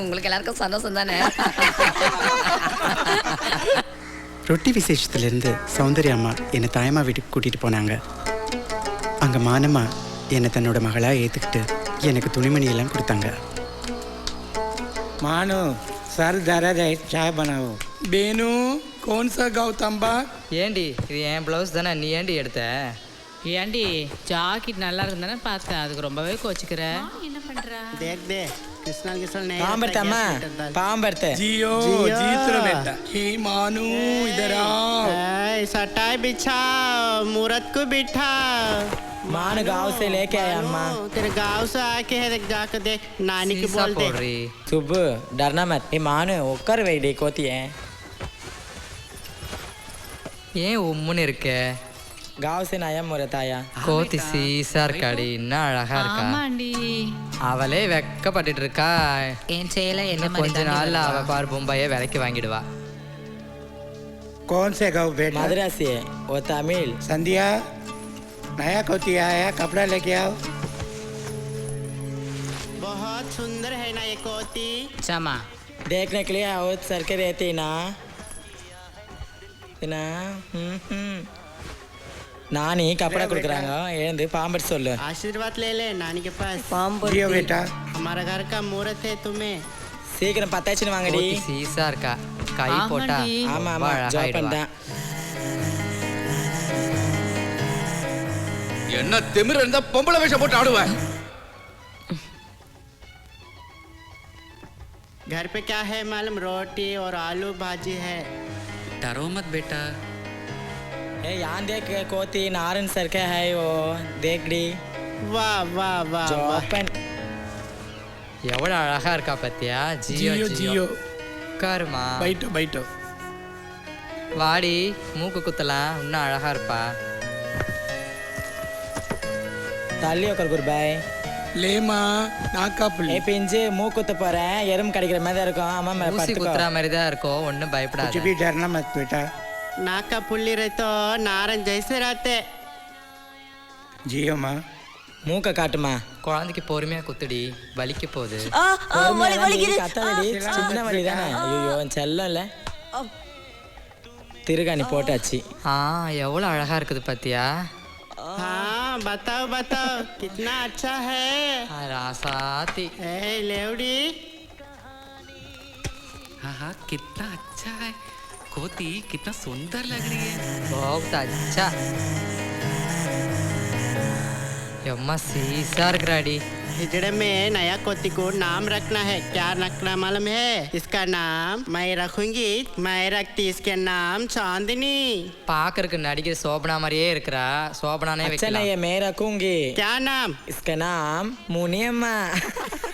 உங்களுக்கு எல்லாருக்கும் சந்தோஷம் தானே? ரொட்டி விசேஷத்துலேருந்து சௌந்தர்யா அம்மா என்னை தாயம்மா வீட்டுக்கு கூட்டிகிட்டு போனாங்க. அங்கே மானம்மா என்னை தன்னோட மகளாக ஏற்றுக்கிட்டு எனக்கு துணிமணியெல்லாம் கொடுத்தாங்க. मानो सर दर्द है, चाय बनाओ. बेनू कौन सा गाँव तंबा? ஏண்டி இது என் ப்ளவுஸ் தானே, நீ ஏண்டி எடுத்த? ஏண்டி ஜாக்கெட் நல்லா இருக்கு தானே பார்த்தேன், அதுக்கு ரொம்பவே கோச்சிக்கிற. என்ன பண்ற? देख दे कृष्णा किशन ने பாம்பர்த்தம்மா பாம்பர்த்த जियो जीत रहा बेटा. हे मानू इधर आओ. सटाई बिछा, मूरत को बिठा. मान गांव से लेके आया अम्मा. तेरे गांव से आके है, देख जाकर देख नानी की बोल दे. सुबह डरना मत. ये मानो ओकर वेडी कोती है. ஏன் உம்முன்னு இருக்க? गांव से नया मूरत आया. கோத்தி சீசா இருக்காடி, என்ன அழகா இருக்கா. ஆமாண்டி. அவளே வெக்கப்பட்டுட்டு இருக்கா. என் சேலை என்ன கொஞ்ச நாள்ல அவ பார் மும்பையை விலைக்கு வாங்கிடுவா. कौन से गाँव बेटा? मद्रासी है, वो तमिल. संध्या, नया कोती आया, कपड़ा लेके आओ. बहुत सुंदर है ना ये कोती. चमा देखने के लिए आओ सर के रहती ना ना. नानी कपड़ा கொடுக்குறாங்க, எழுந்து பாம்பர் சொல்லு. आशीर्वाद ले ले नानी के पास. जियो बेटा. हमारा घर का मुहूर्त है, तुम्हें சீக்கிரம் பத்தாச்சுன்னு வாங்கடி. கோத்தி சீசா இருக்கா, கை போட்டா ஆமா ஆமா ஜாப் பண்ணா. என்ன திமிர இருந்தா பொம்பளை வேஷம் போட்டு ஆடுவேன். घर पे क्या है मालूम? रोटी और आलू भाजी है. डरो मत बेटा. ए यहाँ देख कोती नारन सर का है वो, देख डी. वाह वाह वाह वाह. ஜோப்பன் எவ்வளவு அழகா இருக்கா பத்தியா. ஜியோ जियो ஜியோ जियो. கருமா. बैठो बैठो. வாடி மூக்கு குத்தலாம், இன்னும் அழகா இருப்பா. தள்ளி உட்கார் குருபாய். लेमा नाकापुली. ஏ பிஞ்சு மூக்குத்த போறேன், எறும்பு கடிக்கிற மாதிரி இருக்கும். ஆமா ஊசி குத்துற மாதிரி தான் இருக்கும், ஒன்றும் कुछ பயப்படாத. भी डरना मत बेटा. नाक का पुल्ली रहे तो नारन जैसे रहते. जियो माँ. மூக்க காட்டுமா. குழந்தைக்கு பொறுமையா குத்துடி, வலிக்க போகுது. கத்தாதடி, சின்ன வலி தானே. ஐயோ செல்லம் இல்ல. திருகாணி போட்டாச்சு. எவ்வளவு அழகா இருக்குது பாத்தியா. हाँ बताओ बताओ कितना अच्छा है. रासाती. लेवड़ी. हाँ कितना अच्छा है. कोती कितना सुंदर लग रही है. बहुत अच्छा. यम्मा सीसा இருக்கிறாடி. हिजड़े में नया कोती को नाम रखना है. क्या रखना मालूम है? इसका नाम मैं रखूंगी, मैं रखती इसके नाम चांदनी. பாக்கறதுக்கு நடிகை சோபனா மாதிரியே இருக்கறா. சோபனானே अच्छा வைக்கலாம். नहीं है, मैं रखूंगी. क्या नाम? इसका नाम मुनियम्मा.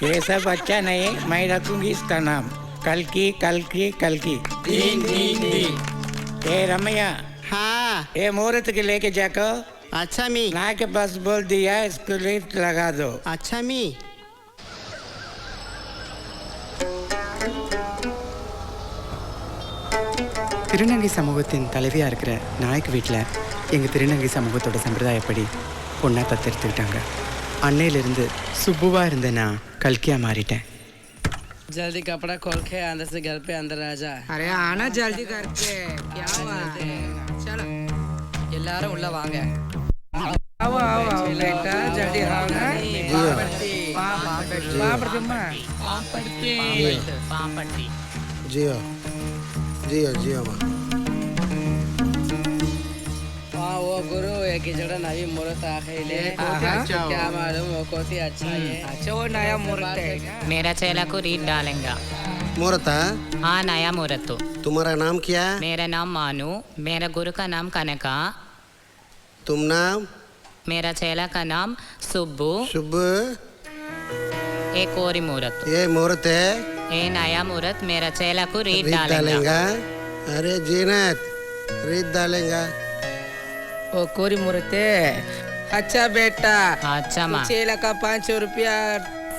ये सब अच्छा नहीं, मैं रखूंगी इसका नाम कल्की कल्की कल्की. दीन दीन दीन. ए रमैया. हाँ. ये मुहूर्त के लेके जाकर. अच्छा मी. ना के पास बोल दिया, इसको लीट लगा दो. अच्छा मी. திருநங்கை சமூகத்தின் தலைவியாக இருக்கிற நாயக் வீட்டில் எங்கள் திருநங்கை சமூகத்தோட சம்பிரதாயப்படி பொண்ணாக தத்தெடுத்துக்கிட்டாங்க. அன்னையிலிருந்து சுப்புவாக இருந்த நான் கல்கியாக மாறிட்டேன். जल्दी कपड़ा खोल के अंदर से घर पे अंदर आ जा. अरे आना जल्दी करके. क्या बात है? चलो எல்லாரும் உள்ள வாங்க. आओ आओ आओ बेटा जल्दी आओ ना. पापड़ी जियो जियो जियो माँ. हाँ वो गुरु एक जगह नवी मुहूर्त आ गई ले. क्या मालूम वो कोती अच्छा है. अच्छा वो नया मुहूर्त है. मेरा चेला को रीत डालेंगा. मुहूर्त? हाँ नया मुहूर्त. तुम्हारा नाम क्या? मेरा नाम मानू. मेरा गुरु का नाम कनका. तुम नाम? मेरा चेला का नाम सुब्बू. सुब्बू. एक और मुहूर्त. ये मुहूर्त है? ये नया मुहूर्त मेरा चेला को रीत डालेंगा. अरे जीनत रीत डालेंगा. ओ कोरी मुहूर्त. अच्छा बेटा. अच्छा माँ. चेला का 500 रुपया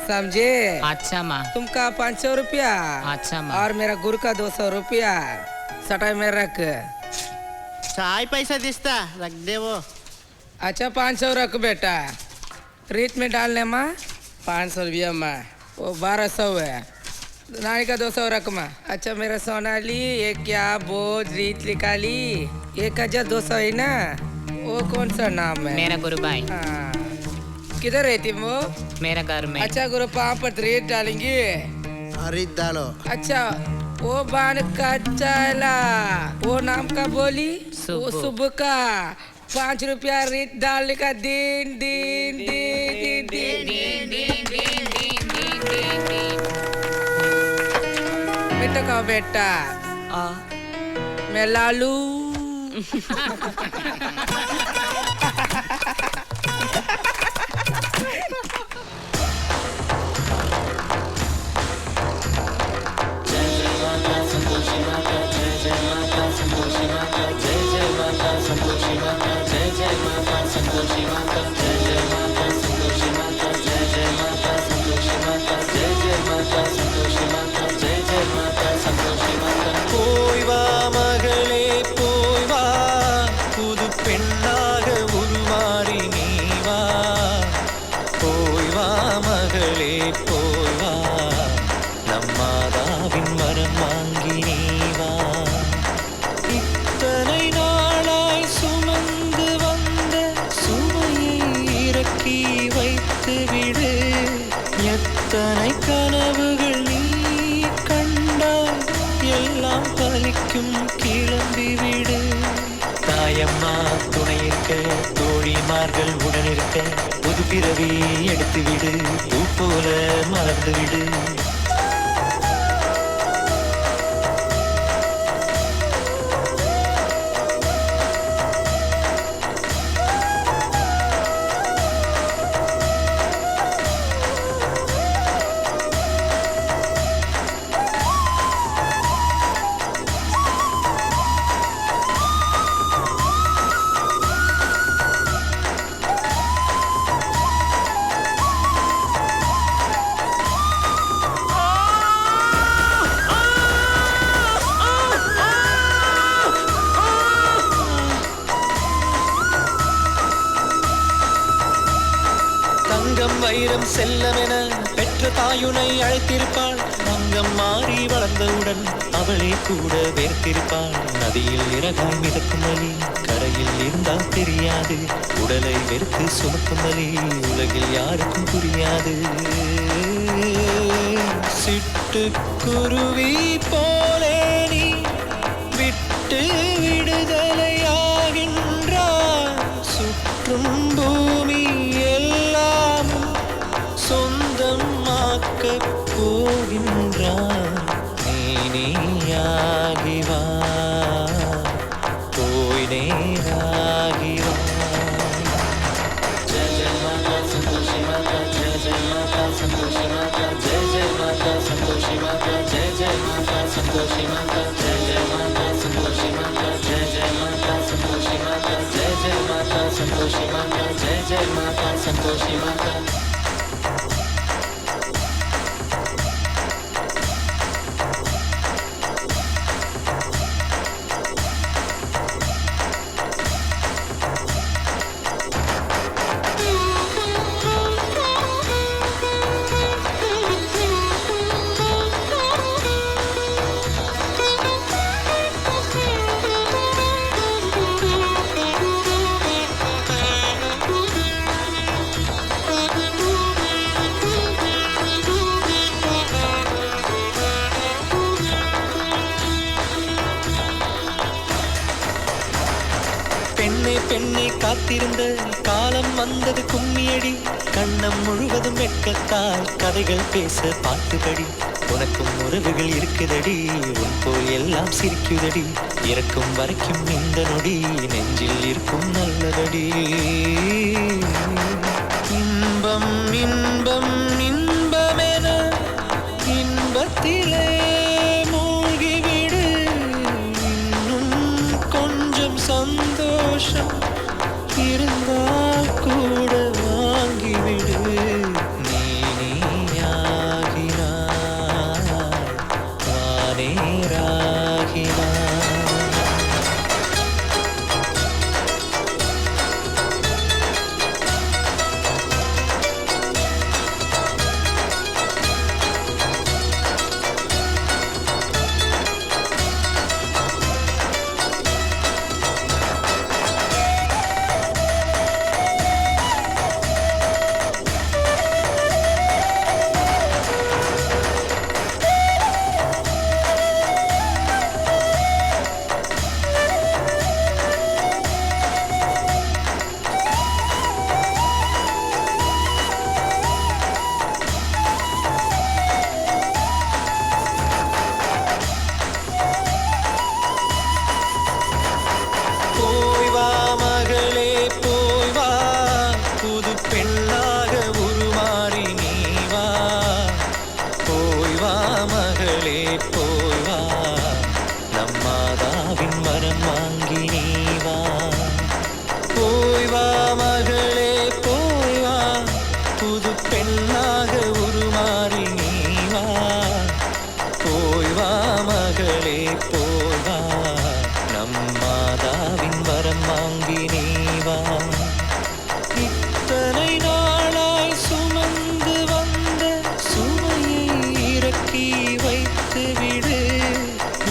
समझे. अच्छा माँ. तुमका 500 रुपया. अच्छा माँ. और मेरा गुरु का 200 रुपया सटाई में रख. चाय पैसा दिसता रख दे वो. अच्छा 500 रख बेटा. रीत में डालने माँ 500 रुपया माँ. वो 1200 है. नानी का 200 रख माँ. अच्छा मेरा सोनाली ये क्या बोझ रीत निकाली 1200 है ना. वो कौन सा नाम है? मेरा गुरु भाई. किधर रहती वो? मेरा घर में. अच्छा गुरु पाँव पर रीत डालेंगे. रीत डालो. अच्छा वो बान का चला वो नाम का बोली. वो सुबह का 5 रुपया रीत डालने का दिन दिन दिन दिन दिन दिन दिन. बेटा का बेटा मैं लालू. போய் வா மகளே போய் வா புது பெண்ணாக உருமாறி நீ வா. போய் வா மகளே போய் வா நம் மாதாவின் வரம் வாங்கி நீ வா. இத்தனை நாளாய் சுமந்து வந்த சுமையை இறக்கி வைத்து விடு. எத்தனை கனவுகள் நீ கண்டாய் எல்லாம் பலிக்கும் கிளம்பி விடு. தாயம்மா துணையிருக்க தோழிமார்கள் உடனிருக்க புது பிறவி எடுத்து விடு. பூ போல மலர்ந்து விடு. தங்கம் வைரம் செல்லமென பெற்ற தாயுனை அழைத்திருப்பாள். அங்கம் மாறி வளர்ந்தவுடன் அவளே கூட வேர்த்திருப்பாள். நதியில் இறகாய் மிதக்கும் வலி கரையில் இருந்தால் தெரியாது. உடலை வெறுத்து சுமக்கும் வலி உலகில் யாருக்கும் புரியாது. சிட்டுக்குருவி போலே நீ விட்டு விடுதலையாகின்றாய். சுற்றும் பூமி எல்லாம் சொந்தமாக்கப் போகின்றாய். நீயாகி வா போய் நேராகி வா. ஜெய ஜெய மாதா சந்தோஷி மாதா ஜெய ஜெய மாதா சந்தோஷி மாதா ஜெய ஜெய மாதா சந்தோஷி மாதா ஜெய ஜெய மாதா சந்தோஷி மாதா ஜெய ஜெய மாதா சந்தோஷி மாதா ஜெய ஜெய மாதா சந்தோஷி மாதா ஜெய ஜெய மாதா சந்தோஷி மாதா ஜெய ஜெய மாதா சந்தோஷி மாதா. பெண்ணே பெண்ணே காத்திருந்த காலம் வந்தது கும்மியடி. கண்ணம் முழுவதும் வெட்கத்தால் கதைகள் பேச பாட்டுபடி. உனக்கும் உறவுகள் இருக்குதடி, உன் போல் எல்லாம் சிரிக்குதடி. இறக்கும் வரைக்கும் இந்த நொடி நெஞ்சில் இருக்கும் நல்லதடி. இன்பம் இன்பம் இன்பமென இன்பத்திலே மூழ்கிவிடு. இன்னும் கொஞ்சம் சந்தோஷம் இருந்தால் கூட வாங்கிவிடு. நீ நீயாகினாய், வானேராகினாய்.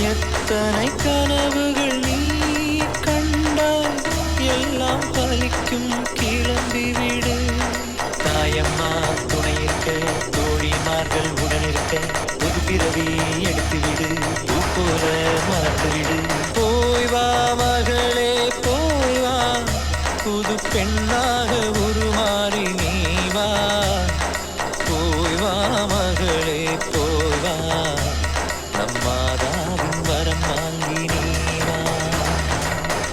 எத்தனை கனவுகள் நீ கண்டாய், எல்லாம் பலிக்கும் கிளம்பிவிடு. தாயம்மா துணை இருக்க, தோழிமார்கள் உடன் இருக்க, புது பிறவி எடுத்துவிடு, பூ போல மறந்துவிடு. போய் வா மகளே போய் வா, புது பெண்ணாக உருமாறி நீ வா. போய் வா மகளே போய் வா, நம்மாதாவின் வரம் வாங்கி நீ வா.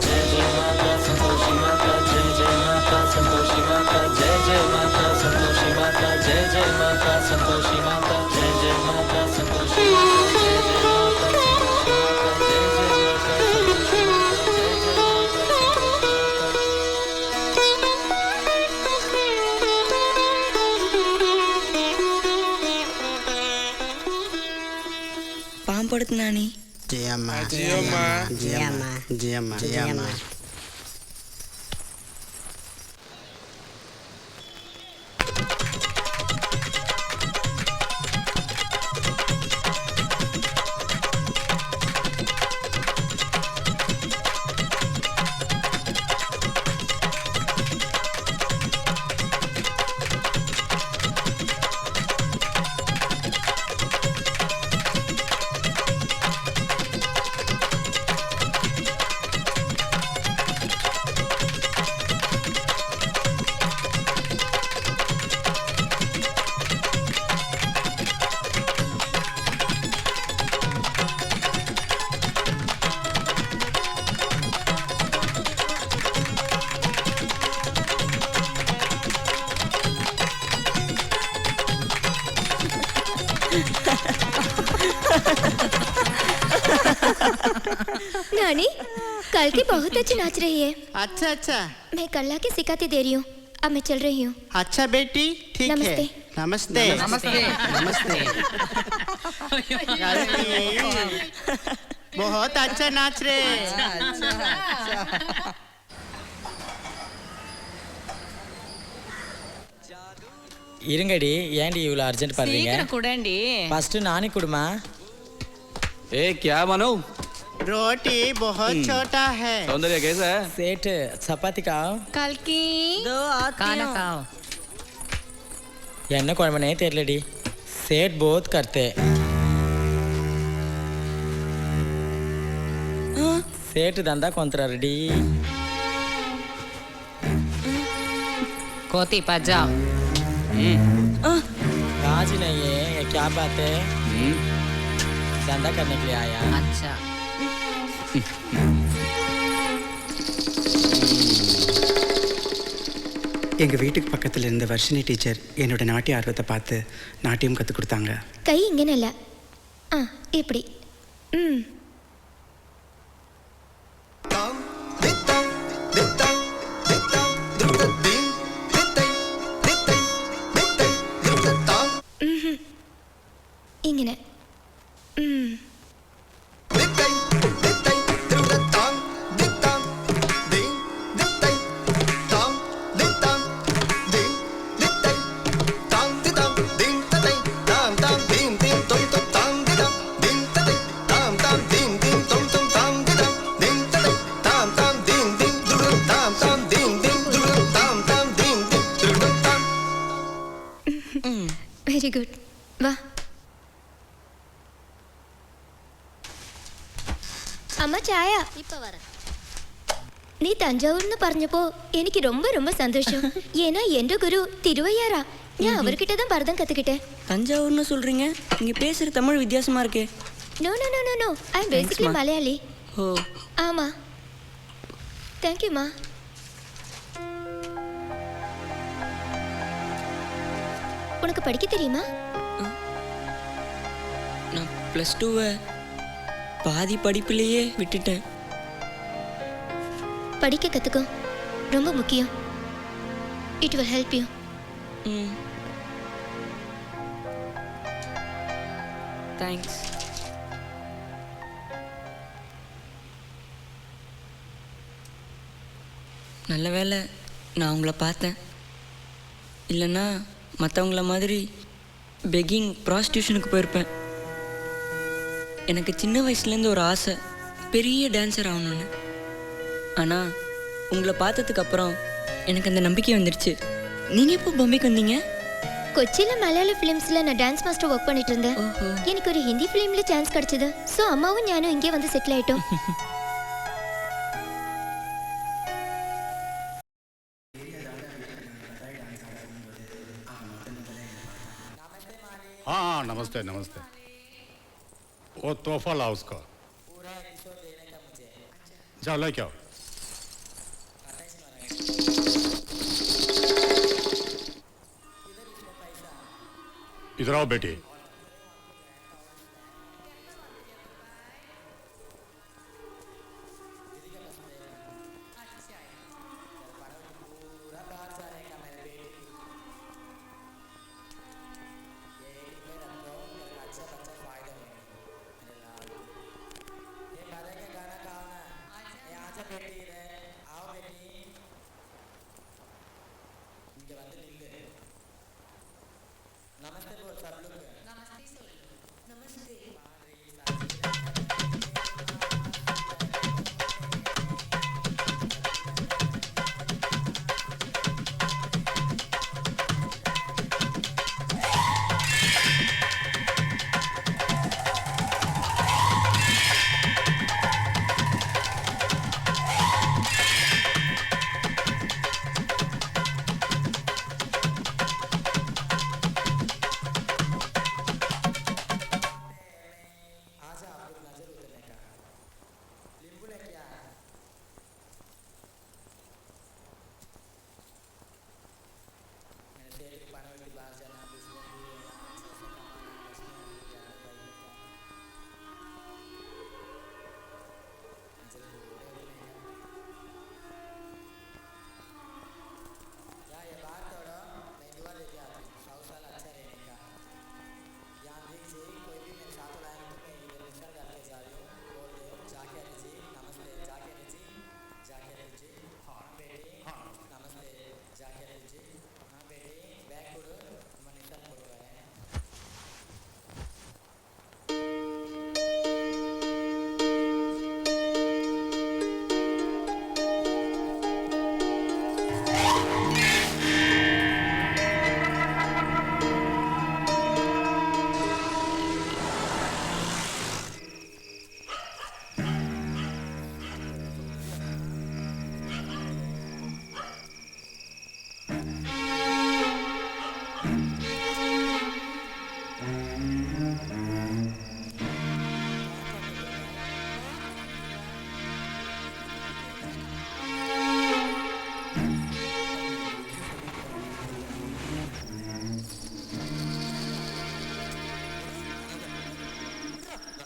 ஜெய ஜெய மாதா சந்தோஷி மாதா, ஜெய ஜெய மாதா சந்தோஷி மாதா, ஜெய ஜெய மாதா சந்தோஷி மாதா, ஜெய ஜெய மாதா சந்தோஷி மாதா, ஜெய ஜெய மாதா சந்தோஷி மாதா, ஜெய ஜெய மாதா சந்தோஷி மாதா, ஜெய ஜெய పాంపడుతున్నాని జయమ్మ జయమ్మ జయమ్మ జయమ్మ జయమ్మ. नानी, कल की बहुत अच्छी नाच रही है। अच्छा अच्छा, मैं कल आके सिखाती दे रही हूँ। अब मैं चल रही हूँ। अच्छा बेटी, ठीक है। नमस्ते। नमस्ते नमस्ते। नमस्ते। बहुत अच्छा नाच रहे। இருங்கடி, ஏன்டி இவ்வளோ அர்ஜென்ட் பண்றீங்க? சீக்கிரம் குடண்டி. ஃபர்ஸ்ட் நானே குடுமா. ए क्या मानो, रोटी बहुत छोटा है। सौंदर्य कैसा है? सेठ சப்பாத்தி காவ். கல்கி खाना खाओ। என்ன குழம்புனே தெரியலடி. सेठ बहुत करते। सेठ धंधा కొంతరాడి. कोती पजाओ। राजी नहीं है, ये क्या बात है? धंधा करने के लिए आया। अच्छा। எங்க வீட்டுக்கு பக்கத்துல இருந்த வர்ஷினி டீச்சர் என்னோட நாட்டிய ஆர்வத்தை பார்த்து நாட்டியம் கற்றுக் கொடுத்தாங்க. கை இங்கே இல்லை, இப்படி. இங்கே வெரி குட். வா அம்மா, ചായ இப்ப வரேன். நீ தஞ்சாவூர்னு പറഞ്ഞപ്പോ എനിക്ക് ரொம்ப ரொம்ப சந்தோஷம். ஏன்னா எந்த குரு திருவையாரா, நான் அவர்கிட்ட தான் பரதம் கத்துக்கிட்டேன். தஞ்சாவூர்னு சொல்றீங்க? இங்க பேசுற தமிழ் வித்தியாசமா இருக்கே. No no no no no, I am basically Malayali. ஓ ஆமா. தேங்க் யூ மா. உனக்கு படிக்க தெரியுமா? நான் +2 பாதி படிப்பிலேயே விட்டுட்டேன். படிக்க கத்துக்கோ, ரொம்ப முக்கியம். It will help you. Thanks. நல்ல வேளை நான் உங்களை பார்த்தேன். இல்லைன்னா மற்றவங்கள மாதிரி பெக்கிங் ப்ராஸ்டியூஷனுக்கு போயிருப்பேன். எனக்கு சின்ன வயசுலேருந்து ஒரு ஆசை, பெரிய டான்ஸர் ஆகணும்னு. ஆனால் உங்களை பார்த்ததுக்கு அப்புறம் எனக்கு அந்த நம்பிக்கை வந்துடுச்சு. நீங்கள் எப்போ பாம்பேக்கு வந்தீங்க? கொச்சியில் மலையாள ஃபிலிம்ஸில் நான் டான்ஸ் மாஸ்டர் ஒர்க் பண்ணிட்டு இருந்தேன். எனக்கு ஒரு ஹிந்தி ஃபிலிமில் சான்ஸ் கிடச்சிது. ஸோ அம்மாவும் ஞானும் இங்கே வந்து செட்டில் ஆகிட்டோம். हाँ नमस्ते नमस्ते। वो तोहफा लाओ उसका, जाओ लेके आओ। इधर आओ बेटी।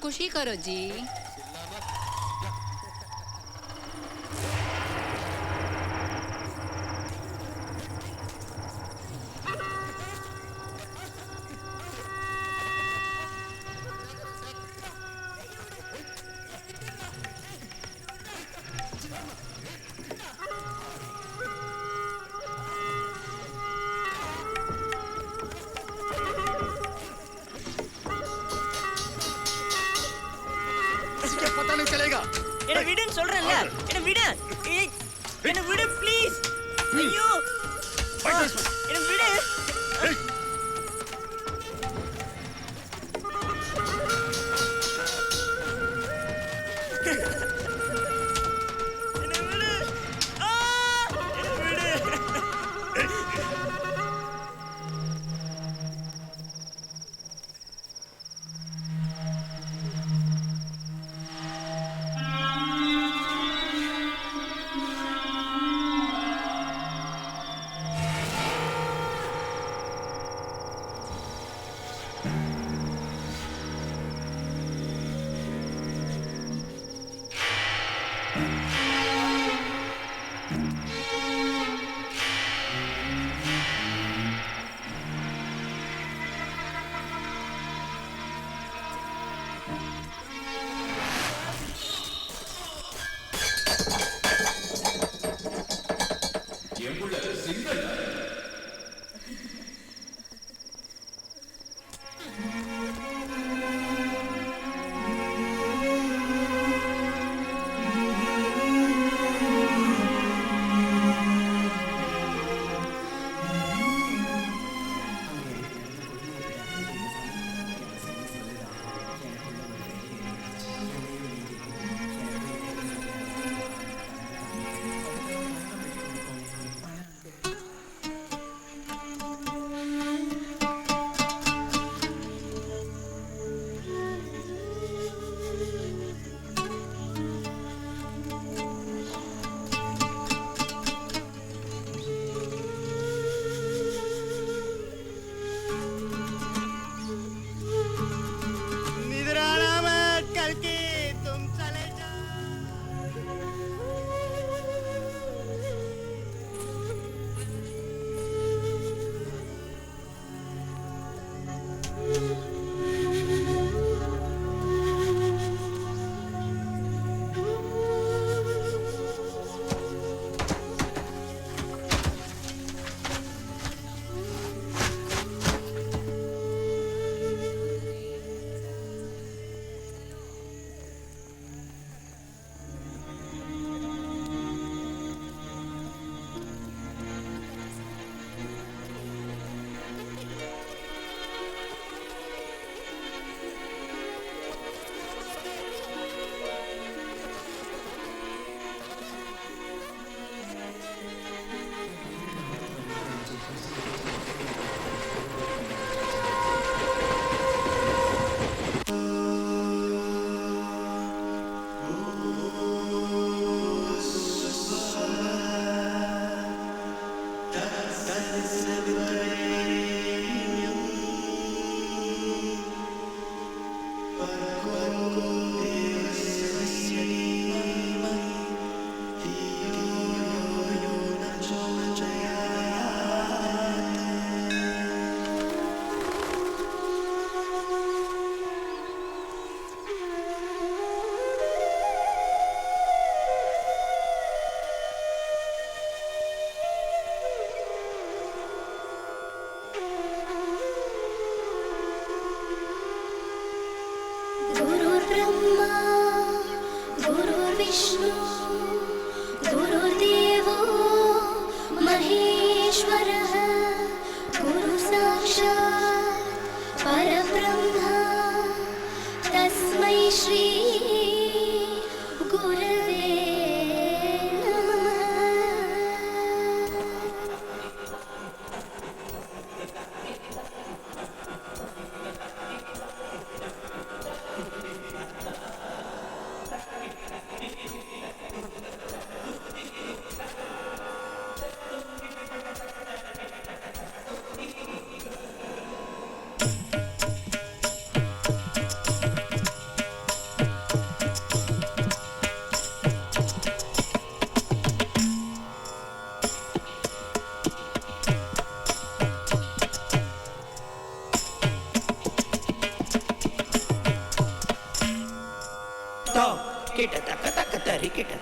खुशी करो जी। पता नहीं चलेगा। என்ன விடுன்னு சொல்றேன்ல, என்ன விடு, என்ன விடு ப்ளீஸ். ஐயோ என்ன விடு.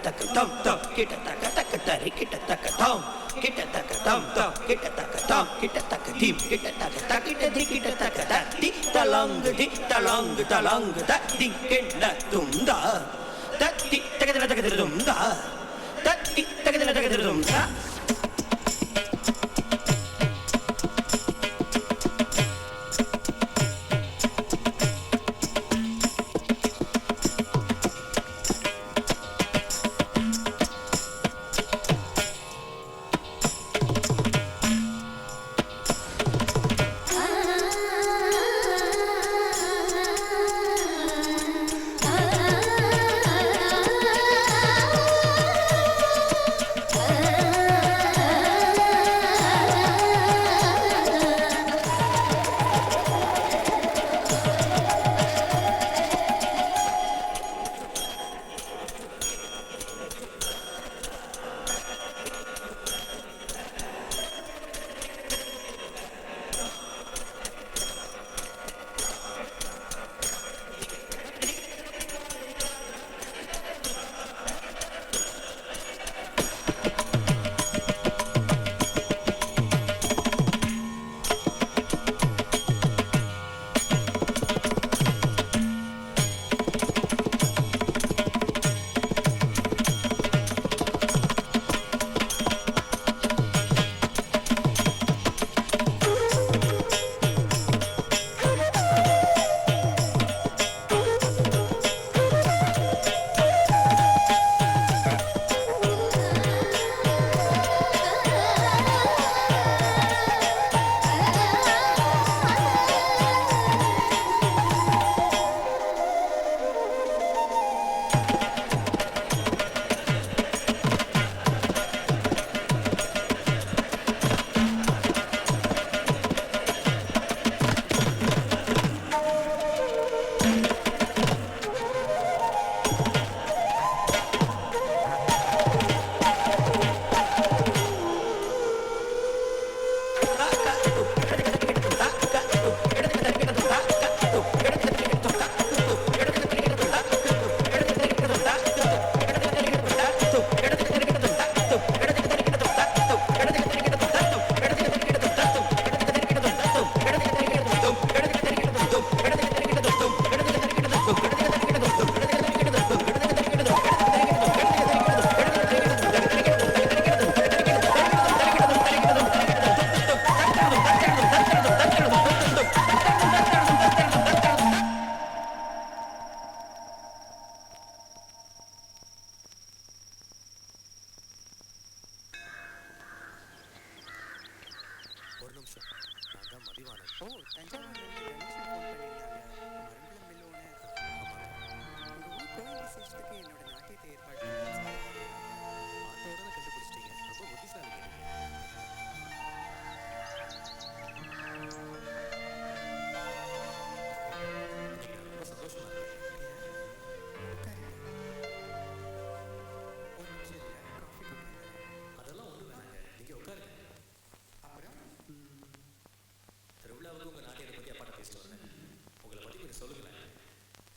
தக்க தம் தம் கிட்ட தக்க தக்க தரி கிட்ட தக்க தம் கிட்ட தக்க தம் தம் கிட்ட தக்க தம் கிட்ட தக்க தீம் கிட்ட தக்க தக்கிட்ட தி கிட்ட தக்க தத்தி தலங் தத்தி கென்ன தும்தா தத்தி தகதல தகதல தும்தா தத்தி தகதல தகதல தும்தா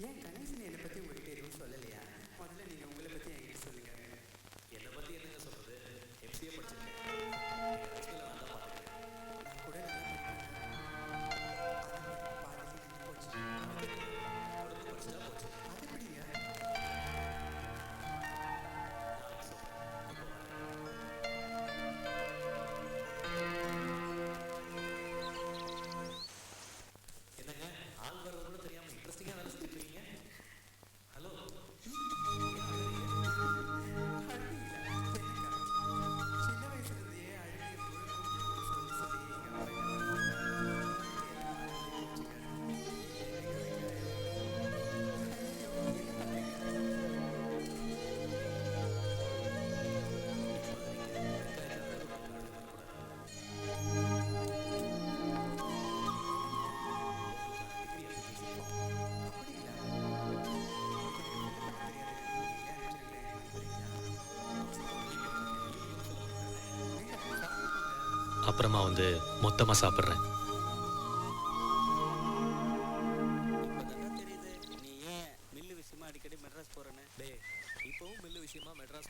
ஏன் கணேசன் என்னை பற்றி உங்கள்கிட்ட எதுவும் சொல்லலையா? முதல்ல நீங்கள் உங்களை பற்றி என்கிட்ட சொல்லுங்க. என்னை பற்றி என்னங்க சொல்கிறது? எம்சிஏ படிச்சிருக்கேன். நான் கூட என்னங்க ஆள் வரது கூட தெரியாமல் இன்ட்ரெஸ்டிங்காக வேலை செஞ்சுட்டு இருக்கீங்க. ஹலோ அப்புறமா வந்து மொத்தமா சாப்பிட்றேன். நீ ஏன் மில்லு விஷயமா அடிக்கடி மெட்ராஸ் போறேன்னு? டே இப்பவும் மில்லு விஷயமா மெட்ராஸ்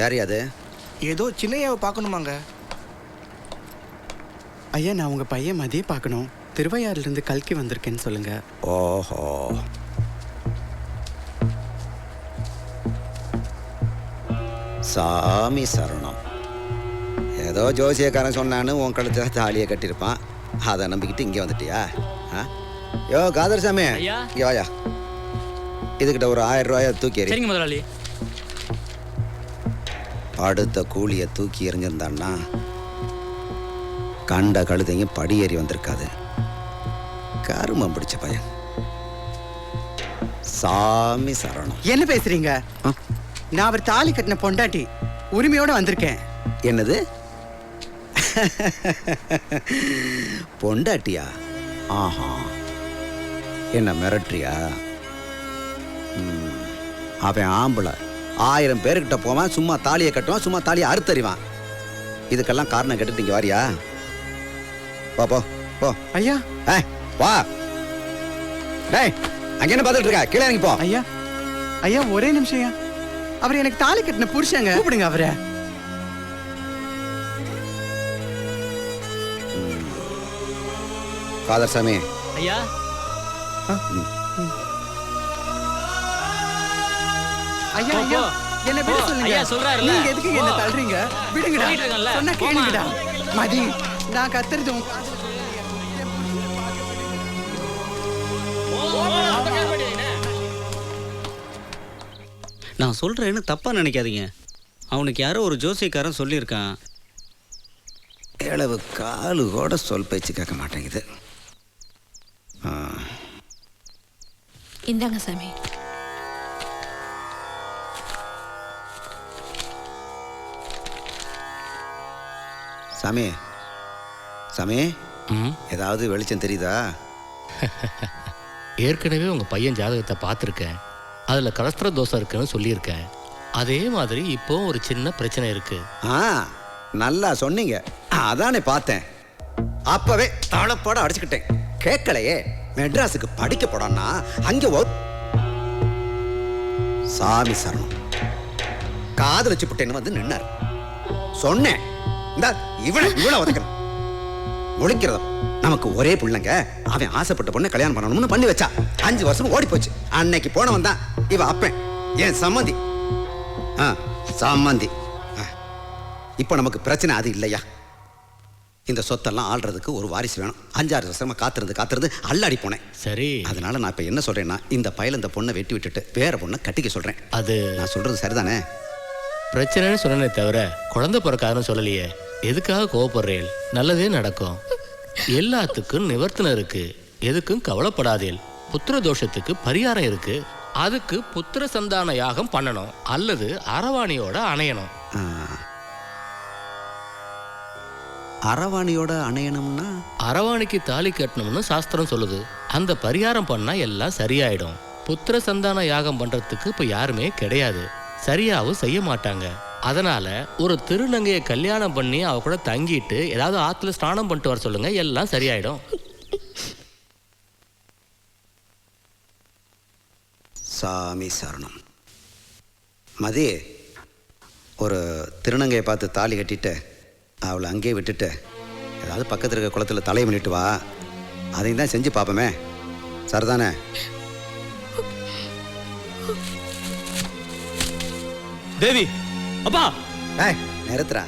யார் அது? ஏதோ சின்னையாவை பார்க்கணுமாங்க. ஐயா, நான் உங்க பையன் மதிய பார்க்கணும். திருவையாறுலேருந்து கல்கி வந்திருக்கேன்னு சொல்லுங்க. ஓஹோ, சாமி சரணம். ஏதோ ஜோசியக்காரன் சொன்னான்னு உன் கழுத்தில் தாலியை கட்டியிருப்பான். அதை நம்பிக்கிட்டு இங்கே வந்துட்டியா? யோ காதர் சாமி, இங்கே வாயா. இதுக்கிட்ட ஒரு 1000 ரூபாயை தூக்கி எறி. சரிங்க முதலாளி. அடுத்த கூலியை தூக்கி எறிஞ்சிருந்தான்னா கண்ட கழுதையும் படி ஏறி வந்திருக்காது. கருமம் பிடிச்ச பையன். சாமி சரணம். என்ன பேசுறீங்க? நான் அவர் தாலி கட்டின பொண்டாட்டி, உரிமையோட வந்திருக்கேன். என்னது? பொண்டாட்டியா? ஆஹா, என்ன மிரட்டுறியா? அவன் ஆம்பளை. 1000 பேருக்கிட்ட போவான், சும்மா தாலியை கட்டுவான், சும்மா தாலியை அறுத்தறிவான். இதுக்கெல்லாம் காரணம் கேட்டுட்டு இங்கே வாரியா? போ போ போ. ஐயா வா. டேய், அங்கே என்ன பார்த்துட்டு இருக்க? கீழே இறங்கி போ. ஐயா ஐயா, ஒரே நிமிஷம் ஐயா. அவர் எனக்கு தாலி கட்டின புருஷங்க. கூப்பிடுங்க அவரை. காதர் சாமி. ஐயா. ஐயா ஐயா, என்ன விட சொல்லுங்க. ஐயா சொல்றாருல. நீங்க எதுக்கு என்ன தள்ளுறீங்க? விடுங்கடா. சொன்னா கேளுங்கடா. மதி, நான் கத்துறது நான் சொல்றேன்னு தப்பா நினைக்காதீங்க. அவனுக்கு யாரோ ஒரு ஜோசியக்காரன் சொல்லியிருக்கான். எளவு காலு கூட சொல் பேச்சு கேட்க மாட்டேங்குது. இந்தாங்க சாமி. சாமி சாமி, ஏதாவது வெளிச்சம் தெரியுதா? ஏற்கனவே உங்க பையன் ஜாதகத்தை பார்த்துருக்கேன். அதுல கலஸ்திர தோஷம் இருக்குன்னு சொல்லியிருக்கேன். அதே மாதிரி இப்போ ஒரு சின்ன பிரச்சனை இருக்கு. நல்லா சொன்னீங்க. அதானே பார்த்தேன். அப்பவே தாளப்பாட அடிச்சுக்கிட்டேன். கேட்கலையே. மெட்ராஸுக்கு படிக்க போடான்னா அங்கே சாமி சரணம். காதல் வச்சு புட்டேன்னு வந்து நின்னார். சொன்னேன் இந்த இவனை உதைக்கணும். ஒழிக்கிறதும் நமக்கு ஒரே பிள்ளைங்க. அவன் ஆசைப்பட்ட பொண்ணை கல்யாணம் பண்ணணும்னு பண்ணி வச்சா 5 வருஷம் ஓடி போச்சு. அன்னைக்கு போனவன் தான் இவ அப்பன், என் சம்மந்தி. சம்மந்தி. இப்போ நமக்கு பிரச்சனை அது இல்லையா? இந்த சொத்தெல்லாம் ஆள்றதுக்கு ஒரு வாரிசு வேணும். 5-6 வருஷமா காத்திருந்து அல்லாடி போனேன். சரி, அதனால நான் இப்ப என்ன சொல்றேன்னா, இந்த பையல இந்த பொண்ணை வெட்டி விட்டுட்டு வேற பொண்ணை கட்டிக்க சொல்றேன். அது நான் சொல்றது சரிதானே? பிரச்சனைன்னு சொன்னே தவிர குழந்தை பிறக்காதுன்னு சொல்லலையே. எதுக்காக கோவப்படுறேன்? நல்லதே நடக்கும். எல்லாத்துக்கும் நிவர்த்தனை இருக்கு. எதுக்கும் கவலைப்படாதேல். புத்திர தோஷத்துக்கு பரிகாரம் இருக்கு. அதுக்கு புத்திர சந்தான யாகம் பண்ணணும் அல்லது அரவாணியோட அணையணும். அரவாணியோட அணையணும்னா? அரவாணிக்கு தாலி கட்டணும்னு சாஸ்திரம் சொல்லுது. அந்த பரிகாரம் பண்ணா எல்லாம் சரியாயிடும். புத்திர சந்தான யாகம் பண்றதுக்கு இப்ப யாருமே கிடையாது. சரியாவும் செய்ய மாட்டாங்க. அதனால ஒரு திருநங்கையை கல்யாணம் பண்ணி அவ கூட தங்கிட்டு ஏதாவது ஆத்துல ஸ்நானம் பண்ணிட்டு வர சொல்லுங்க, எல்லாம் சரியாயிடும். சாமி சரணம். மதி, ஒரு திருநங்கையை பார்த்து தாலி கட்டிட்டு அவளை அங்கேயே விட்டுட்டு ஏதாவது பக்கத்தில் இருக்க குளத்தில் தலையை பண்ணிட்டு வா. அதையும் தான் செஞ்சு பார்ப்போமே. சரிதானே? தேவி, அப்பா. நிறுத்துறா.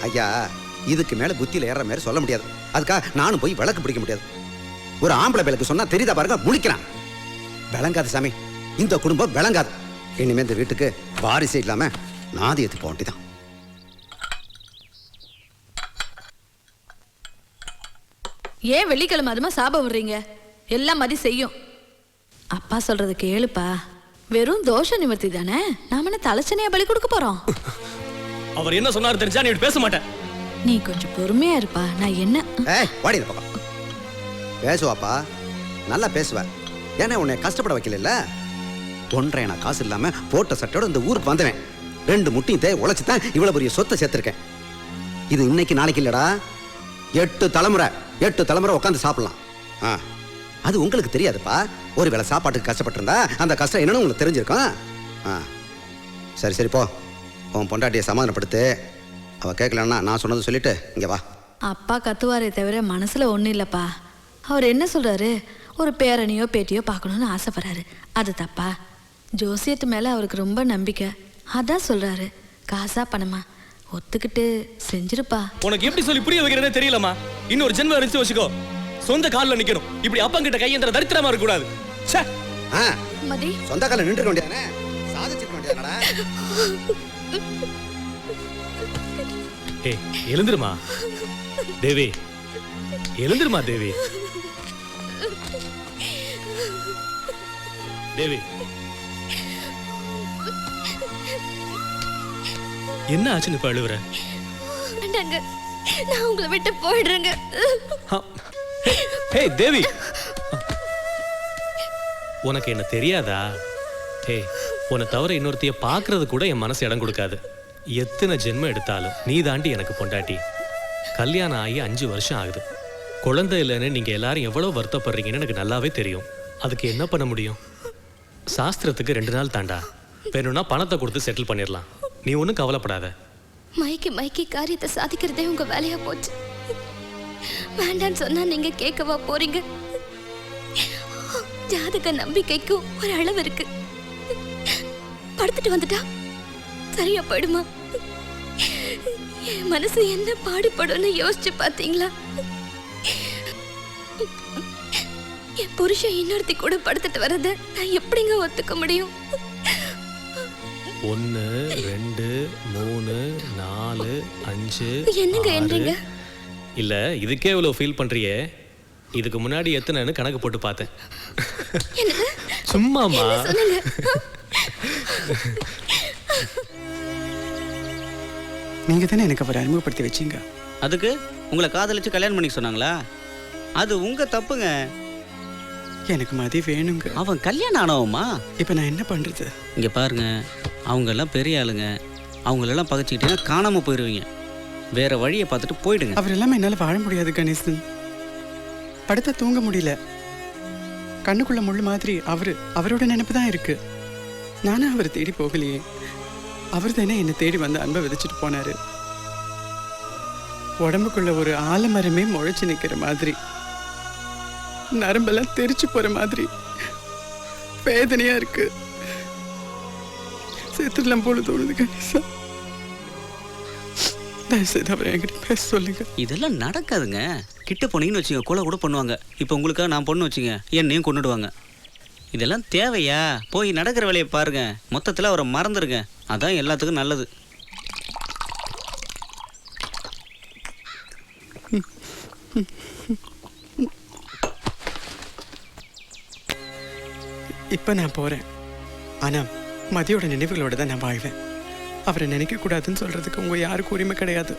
ஐயா, இதுக்கு மேல புத்தியில ஏற மாதிரி சொல்ல முடியாது. அதுக்காக நானும் போய் விளக்கு பிடிக்க முடியாது. ஒரு ஆம்பளை பேருக்கு சொன்னா தெரியுதா பாருங்க, முழிக்கிறான். விளங்காது சாமி, இந்த குடும்பம் விளங்காது. இனிமே இந்த வீட்டுக்கு வாரிசே இல்லாம நாதி எடுத்து போக வேண்டிதான். ஏன் வெள்ளிக்கிழமை அதுமா சாபம் விடுறீங்க? எல்லாம் மதி செய்யும். அப்பா சொல்றது கேளுப்பா. வெறும் தோஷ நிவர்த்தி தானே. நாம என்ன தலைச்சனையா பலி கொடுக்க போறோம்? அவர் என்ன சொன்னாரு தெரிஞ்சா நீ பேச மாட்டேன். நீ கொஞ்சம் பொறுமையா இருப்பா. நான் என்ன வாடி இந்த பக்கம். பேசுவாப்பா, நல்லா பேசுவ. ஏன்னா உன்னை கஷ்டப்பட வைக்கல. 1.5 நான் காசு இல்லாம போட்ட சட்டையோட இந்த ஊருக்கு வந்தவன். 2 முட்டையும் உழைச்சி தான் இவ்வளவு பெரிய சொத்தை சேர்த்திருக்கேன். இது இன்னைக்கு நாளைக்கு இல்லடா, 8 தலைமுறை உட்காந்து சாப்பிடலாம். அது உங்களுக்கு தெரியாதுப்பா. ஒரு வேளை சாப்பாட்டுக்கு கஷ்டப்பட்டிருந்தா அந்த கஷ்டம் என்னன்னு உங்களுக்கு தெரிஞ்சிருக்கும். சரி சரி போ, உன் பொண்டாட்டியை சமாதானப்படுத்து. அவ கேட்கலன்னா நான் சொன்னது சொல்லிட்டு இங்க வா. அப்பா கத்துவாரே தவிர மனசுல ஒண்ணும் இல்லப்பா. அவர் என்ன சொல்றாரு, ஒரு பேரனையோ பேட்டியோ பார்க்கணும்னு ஆசைப்படுறாரு. அது தப்பா? ஜோசியத்து மேல அவருக்கு ரொம்ப நம்பிக்கை. அதான் சொல்றாரு. காசா பணமா ஒத்துக்கிட்டு செஞ்சிருப்பா. உனக்கு எப்படி சொல்லி புரிய வைக்கிறதே தெரியலமா. இன்னொரு ஜென்மம் இருந்துச்சு வச்சுக்கோ, சொந்த கால்ல நிக்கணும். இப்படி அப்பங்கிட்ட கையேந்திர தரித்திரமா இருக்க கூடாது. மதி, சொந்த கால்ல நின்று வேண்டியதானே, சாதிச்சிருக்க வேண்டியதானடா. ஏய், எழுந்திருமா தேவி, எழுந்திருமா தேவி. தேவி, என்ன ஆச்சுன்னு இப்ப அழுவுற? நான் உங்களை விட்டு போயிடுறேங்க. ஹே தேவி, உனக்கு என்ன தெரியாதா? ஹே, உன்னை தவிர இன்னொருத்தைய பாக்குறது கூட என் மனசு இடம் கொடுக்காது. எத்தனை ஜென்மம் எடுத்தாலும் நீ தாண்டி எனக்கு பொண்டாட்டி. கல்யாணம் ஆகி 5 வருஷம் ஆகுது. குழந்தை இல்லைன்னு நீங்க எல்லாரும் எவ்வளவு வருத்தப்படுறீங்கன்னு எனக்கு நல்லாவே தெரியும். அதுக்கு என்ன பண்ண முடியும்? சாஸ்திரத்துக்கு 2 நாள் தாண்டா. வேணும்னா பணத்தை கொடுத்து செட்டில் பண்ணிடலாம். நீ ஒன்றும் கவலைப்படாத. மைக்கி காரியத்தை சாதிக்கிறதே உங்க வேலையா போச்சு. வேண்டான்னு சொன்னா நீங்க கேட்கவா போறீங்க? ஜாதக நம்பிக்கைக்கும் ஒரு அளவு இருக்கு. படுத்துட்டு வந்துட்டா சரியா போயிடுமா? என் மனசு என்ன பாடுபடும்னு யோசிச்சு பாத்தீங்களா? என் புருஷன் இன்னொருத்தி கூட படுத்துட்டு வரத நான் எப்படிங்க ஒத்துக்க முடியும்? 1 2 3 4 5 என்னங்க என்றீங்க? இல்ல, இதுக்கே இவ்வளவு ஃபீல் பண்றியே. இதுக்கு முன்னாடி எத்தனைன்னு கணக்கு போட்டு பார்த்தேன். சும்மாமா. நீங்க தானே எனக்கு அவரை அறிமுகப்படுத்தி வச்சீங்க. அதுக்கு உங்களை காதலிச்சு கல்யாணம் பண்ணிக்க சொன்னாங்களா? அது உங்க தப்புங்க. எனக்கு மதி வேணுங்க. அவன் கல்யாணம் ஆனவமா? இப்ப நான் என்ன பண்றது? இங்க பாருங்க, அவங்க எல்லாம் பெரிய ஆளுங்க. அவங்களெல்லாம் பகைச்சிக்கிட்டீங்கன்னா காணாம போயிடுவீங்க. வேற வழியை பார்த்துட்டு போயிடுங்க. அவர் எல்லாமே என்னால வாழ முடியாது கணேசன். படுத்தா தூங்க முடியல. கண்ணுக்குள்ள முள்ளு மாதிரி அவரோட நினைப்பு தான் இருக்கு. நானும் அவரை தேடி போகலையே. அவர் தானே என்னை தேடி வந்து அன்பை விதைச்சிட்டு போனாரு. உடம்புக்குள்ள ஒரு ஆலமரமே முளைச்சு நிக்கிற மாதிரி, நரம்பெல்லாம் தெரிச்சு போற மாதிரி வேதனையா இருக்கு. செத்துடலாம் போல தோணுது கணேசா. தயவுசெய்து அவரை என்கிட்ட பேச சொல்லுங்க. இதெல்லாம் நடக்காதுங்க. கிட்ட போனீங்கன்னு வச்சுங்க, கொலை கூட பண்ணுவாங்க. இப்போ உங்களுக்காக நான் பொண்ணு வச்சுங்க, என்னையும் கொண்டுடுவாங்க. இதெல்லாம் தேவையா? போய் நடக்கிற வேலையை பாருங்க. மொத்தத்தில் அவரை மறந்துடுங்க. அதான் எல்லாத்துக்கும் நல்லது. இப்ப நான் போறேன். ஆனா மதியோட நினைவுகளோட தான் நான் வாழ்வேன். அவரை நினைக்க கூடாதுன்னு சொல்றதுக்கு உங்க யாருக்கும் உரிமை கிடையாது.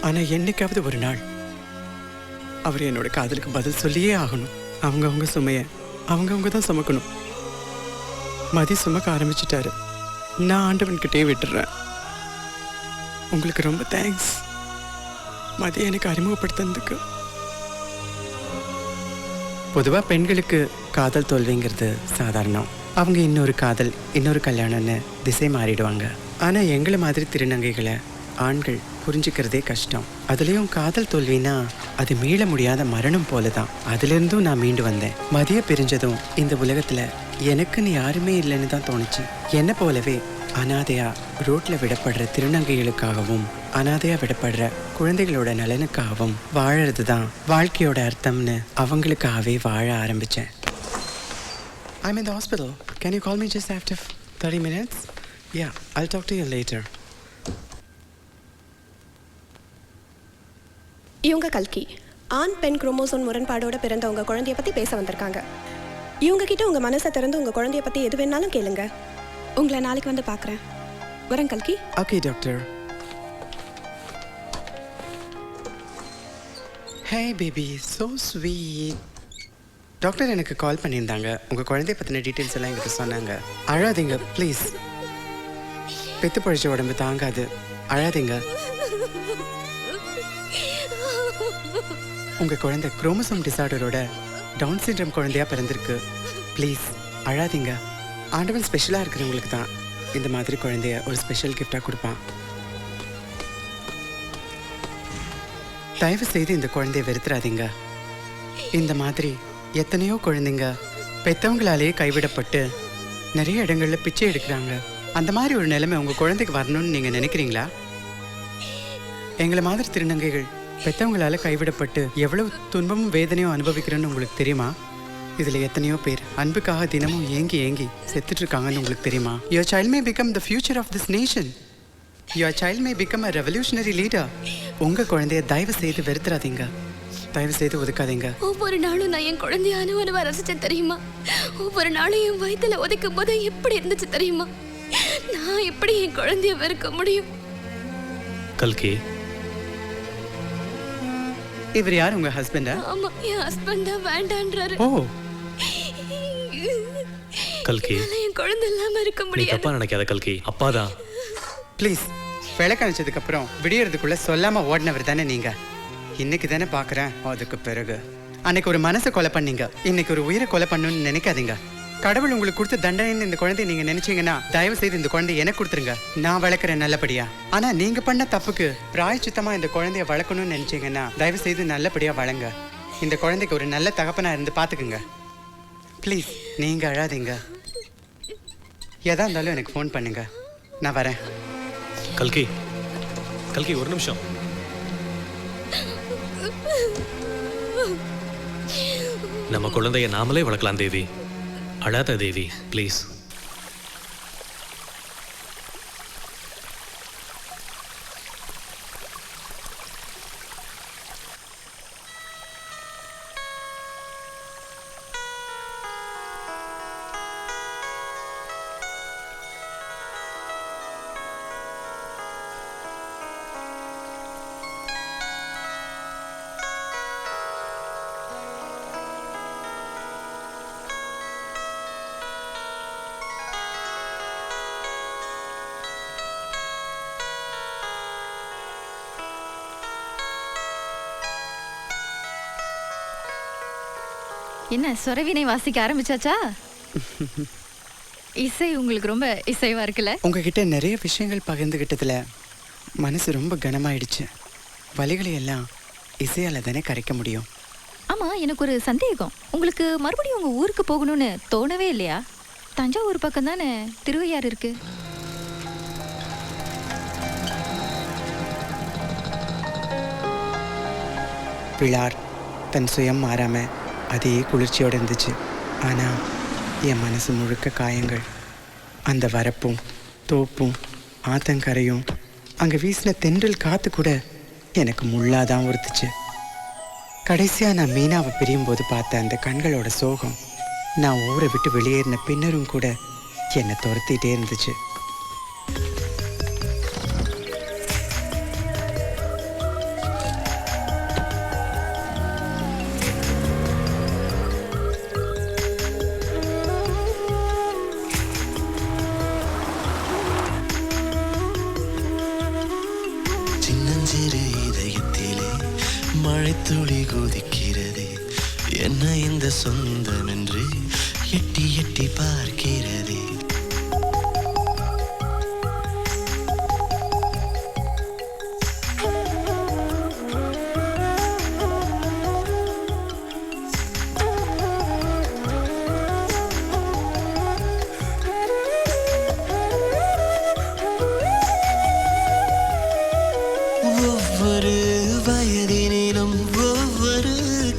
ஆனா என்னைக்காவது ஒரு நாள் அவர் என்னோட காதலுக்கு பதில் சொல்லியே ஆகணும். அவங்க சுமைய அவங்க தான் சுமக்கணும். மதி சுமக்க ஆரம்பிச்சிட்டாரு. நான் ஆண்டவன்கிட்டே விட்டுறேன். உங்களுக்கு ரொம்ப தேங்க்ஸ் மதி எனக்கு அறிமுகப்படுத்தினதுக்கு. பொதுவா பெண்களுக்கு காதல் தோல்விங்கிறது சாதாரணம். அவங்க இன்னொரு கல்யாணம்னு திசை மாறிடுவாங்க. ஆனா எங்களை மாதிரி திருநங்கைகளை ஆண்கள் புரிஞ்சுக்கிறதே கஷ்டம். அதுலயும் காதல் தோல்வினா அது மீள முடியாத மரணம் போலதான். அதுல இருந்தும் நான் மீண்டு வந்தேன். மதிய பிரிஞ்சதும் இந்த உலகத்துல எனக்குன்னு யாருமே இல்லைன்னு தான் தோணுச்சு. என்ன போலவே அனாதையா ரோட்ல விடப்படுற திருநங்கைகளுக்காகவும் அனாதையா விடப்படுற குழந்தைகளோட நலனுக்காகவும் வாழறது தான் வாழ்க்கையோட அர்த்தம்னு அவங்களுக்காகவே வாழ ஆரம்பிச்சேன். I'm in the hospital. Can you call me just after 30 minutes? Yeah, I'll talk to you later. இவங்க கல்கி. ஆண் பெண் குரோமோசோம் முரண்பாடோட பிறந்த உங்க குழந்தைய பத்தி பேச வந்திருக்காங்க. இவங்க கிட்ட உங்க மனசை திறந்து உங்க குழந்தைய பத்தி எது வேணாலும் கேளுங்க. உங்களை நாளைக்கு வந்து பார்க்குறேன். வரேன் கல்கி. Okay, doctor. Hey baby, so sweet. Doctor எனக்கு கால் பண்ணியிருந்தாங்க. உங்கள் குழந்தைய பற்றின டீட்டெயில்ஸ் எல்லாம் என்கிட்ட சொன்னாங்க. அழாதீங்க ப்ளீஸ். பெத்து பழிச்ச உடம்பு தாங்காது. அழாதீங்க. உங்கள் குழந்தை குரோமோசோம் டிசார்டரோட டவுன் சிண்ட்ரோம் குழந்தையா பிறந்திருக்கு. ப்ளீஸ் அழாதீங்க. ஆண்டவன் ஸ்பெஷலாக இருக்கிறவங்களுக்கு தான் இந்த மாதிரி குழந்தைய ஒரு ஸ்பெஷல் கிஃப்டாக கொடுப்பான். தயவு செய்து இந்த குழந்தைய வெறுத்துறாதீங்க. இந்த மாதிரி எத்தனையோ குழந்தைங்க பெற்றவங்களாலேயே கைவிடப்பட்டு நிறைய இடங்களில் பிச்சை எடுக்கிறாங்க. அந்த மாதிரி ஒரு நிலைமை உங்கள் குழந்தைக்கு வரணும்னு நீங்கள் நினைக்கிறீங்களா? எங்களை மாதிரி திருநங்கைகள் பெற்றவங்களால கைவிடப்பட்டு எவ்வளவு துன்பமும் வேதனையும் அனுபவிக்கிறோன்னு உங்களுக்கு தெரியுமா? இதில் எத்தனையோ பேர் அன்புக்காக தினமும் ஏங்கி செத்துட்டு இருக்காங்கன்னு உங்களுக்கு தெரியுமா? Your child may become the future of this nation. Your child may become a revolutionary leader. உங்கள் குழந்தைய தயவு செய்து வெறுத்துறாதீங்க. தயவு செய்து ஒதுக்காதீங்க. ஒவ்வொரு நாளும் நான் என் குழந்தைய அனுபவ ரசிச்சேன் தெரியுமா? ஒவ்வொரு நாளும் என் வயித்துல உதைக்கும் போது எப்படி இருந்துச்சு தெரியுமா? நான் எப்படி என் குழந்தைய வெறுக்க முடியும்? கல்கி, இவர் யார்? உங்க ஹஸ்பண்டா? ஆமா, என் ஹஸ்பண்ட் தான் வேண்டான்றாரு. ஓ கல்கி, என் குழந்தை இல்லாம இருக்க நீ முடியாது. தப்பா நினைக்காத கல்கி. அப்பாதான். ப்ளீஸ். விளக்கணிச்சதுக்கு அப்புறம் விடியறதுக்குள்ள சொல்லாம ஓடினவர் தானே நீங்க. இன்னைக்கு தானே பாக்குறேன். அதுக்கு பிறகு அன்னைக்கு ஒரு மனசை கொலை பண்ணீங்க, இன்னைக்கு ஒரு உயிரை கொலை பண்ணணும்னு நினைக்காதீங்க. கடவுள் உங்களுக்கு கொடுத்த தண்டனைன்னு இந்த குழந்தைய நீங்க நினைச்சீங்கன்னா தயவு செய்து இந்த குழந்தைய எனக்கு கொடுத்துருங்க. நான் வளர்க்குறேன் நல்லபடியா. ஆனா நீங்க பண்ண தப்புக்கு பிராயச்சித்தமா இந்த குழந்தைய வளர்க்கணும்னு நினைச்சீங்கன்னா தயவு செய்து நல்லபடியா வளங்க. இந்த குழந்தைக்கு ஒரு நல்ல தகப்பனா இருந்து பாத்துக்குங்க. ப்ளீஸ் நீங்க அழாதீங்க. எதா இருந்தாலும் எனக்கு ஃபோன் பண்ணுங்க. நான் வரேன். கல்கி, கல்கி ஒரு நிமிஷம். நம்ம குழந்தைய நாமளே வளர்க்கலாம் தேவி. அழாத தேவி ப்ளீஸ். என்ன சொரவினை வாசிக்க ஆரம்பிச்சாச்சா? இசை உங்களுக்கு ரொம்ப இசைவா இருக்குல்ல? உங்ககிட்ட நிறைய விஷயங்கள் பகிர்ந்துகிட்டதுல மனசு ரொம்ப கனமாயிடுச்சு. வலிகளை எல்லாம் இசையால தானே கரைக்க முடியும். ஆமா, எனக்கு ஒரு சந்தேகம். உங்களுக்கு மறுபடியும் உங்க ஊருக்கு போகணும்னு தோணவே இல்லையா? தஞ்சாவூர் பக்கம் தானே திருவையாறு இருக்கு. பிள்ளார் தன் சுயம் மாறாம அதே குளிர்ச்சியோடு இருந்துச்சு. ஆனால் என் மனசு முழுக்க காயங்கள். அந்த வரப்பும் தோப்பும் ஆத்தங்கரையும் அங்கே வீசின தென்றல் காற்று கூட எனக்கு முள்ளாதான் உறுத்துச்சு. கடைசியாக நான் மீனாவை பிரியும் போது பார்த்த அந்த கண்களோட சோகம் நான் ஊரை விட்டு வெளியேறின பின்னரும் கூட என்னை துரத்திட்டே இருந்துச்சு. சின்னஞ்சிறு இதயத்திலே மழைத்துளி கொதிக்கிறதே, என்ன இந்த சொந்தம் என்று எட்டி எட்டி பார்க்கிறதே. ஒவ்வொரு வயதினிலும் ஒவ்வொரு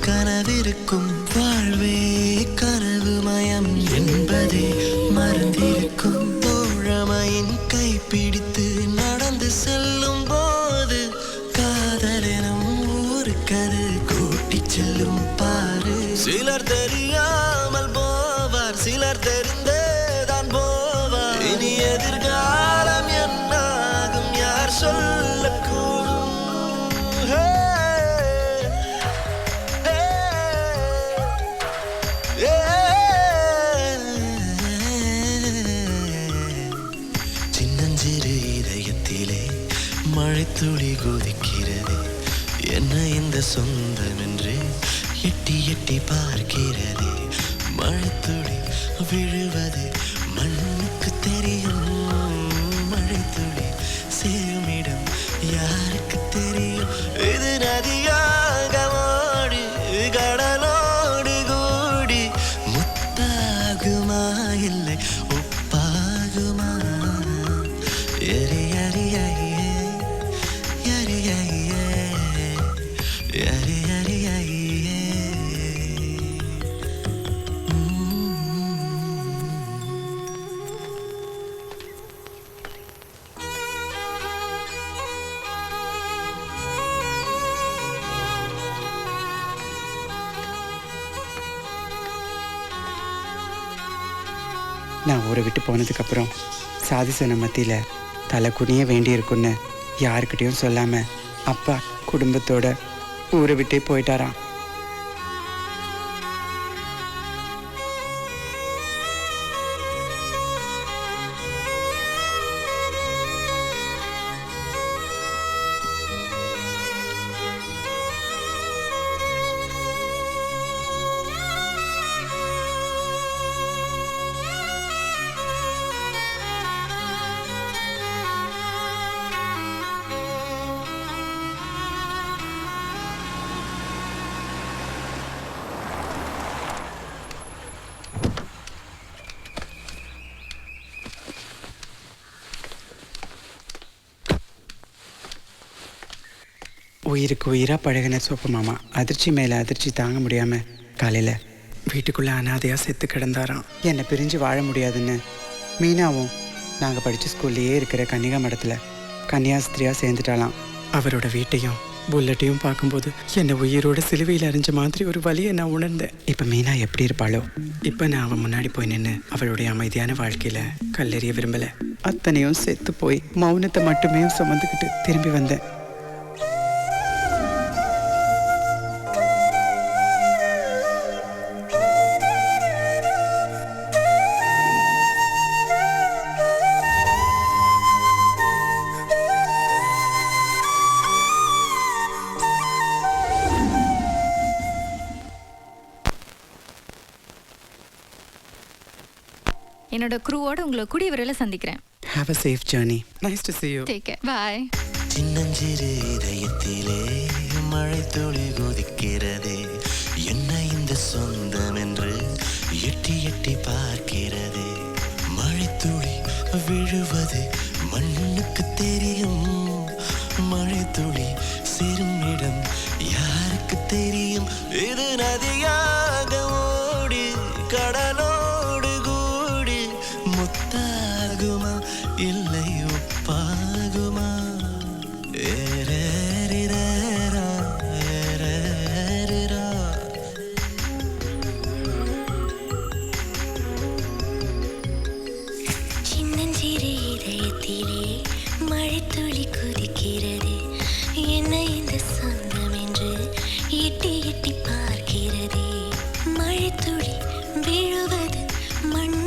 கனவிருக்கும், வாழ்வே கனவுமயம் என்பதே மறந்திருக்கும். தோழமையின் கைப்பிடித்து நடந்து செல்லும் போது காதலெனும் ஊருக்கது கூட்டிச் செல்லும் பாரு. சிலர் தெரியாமல் போவார், சிலர் தெரிந்தேதான் போவார். இனி எதிர்காலம் என்னாகும் யார் சொல்லக்கூடும்? சின்னஞ்சிறு இதயத்திலே மழைத்துளி கொதிக்கிறது, என்ன இந்த சொந்தம் என்று எட்டி எட்டி பார்க்கிறது. மழைத்துளி விழுவது மண்ணுக்கு தெரியும், மழைத்துளி சேருமிடம் யாருக்கு தெரியும்? இது நதியாக மாடி கடலோடு கூடி முத்தாகுமா இல்லை உப்பாகுமா? எரி எரியே எரி எரியே எரி எரியே. நான் ஊரை விட்டு போனதுக்கப்புறம் சாதிசன மத்தியில் தலை குனிய வேண்டியிருக்குன்னு யாருக்கிட்டையும் சொல்லாமல் அப்பா குடும்பத்தோட ஊரை விட்டே போயிட்டாராம். உயிருக்கு உயிராக பழகின சோப்பு மாமா அதிர்ச்சி மேலே அதிர்ச்சி தாங்க முடியாமல் காலையில் வீட்டுக்குள்ளே அனாதையாக செத்து கிடந்தாராம். என்னை பிரிஞ்சு வாழ முடியாதுன்னு மீனாவும் நாங்கள் படித்த ஸ்கூல்லையே இருக்கிற கன்னிகா மடத்தில் கன்னியாஸ்திரியாக சேர்ந்துட்டாலாம். அவரோட வீட்டையும் புல்லட்டையும் பார்க்கும்போது என்னை உயிரோட சிலுவையில் அறிஞ்ச மாதிரி ஒரு வலியை நான் உணர்ந்தேன். இப்போ மீனா எப்படி இருப்பாளோ? இப்போ நான் அவன் முன்னாடி போய் நின்று அவளுடைய அமைதியான வாழ்க்கையில் கல்லெறிய விரும்பலை. அத்தனையும் செத்து போய் மௌனத்தை மட்டுமே சுமந்துக்கிட்டு திரும்பி வந்தேன். என்னோட க்ரூவோட உங்களை கூடிய விரைவில் சந்திக்கிறேன். Have a safe journey. Nice to see you. Take care. Bye. சின்னஞ்சிறு இதயத்திலே மழை துளி குதிக்கிறதே, என்ன இந்த சொந்தம் என்று எட்டி எட்டி பார்க்கிறதே. மழை துளி விழுவது மண்ணுக்கு தெரியும், மழை துளி சேரும் இடம் யாருக்கு தெரியும். இது நதியாக ஓடி கடலோடு கூடி முத்தாகுமா இல்லை ஒப்பாகுமா. ஏரேரிரேரா, ஏரேரிரா. சின்னஞ்சிறு இதயத்திலே மழை துளி குதிக்கிறது, என்ன இந்த சொந்தம் என்று எட்டி எட்டி பார்க்கிறதே. மழை துளி விழுவது மண்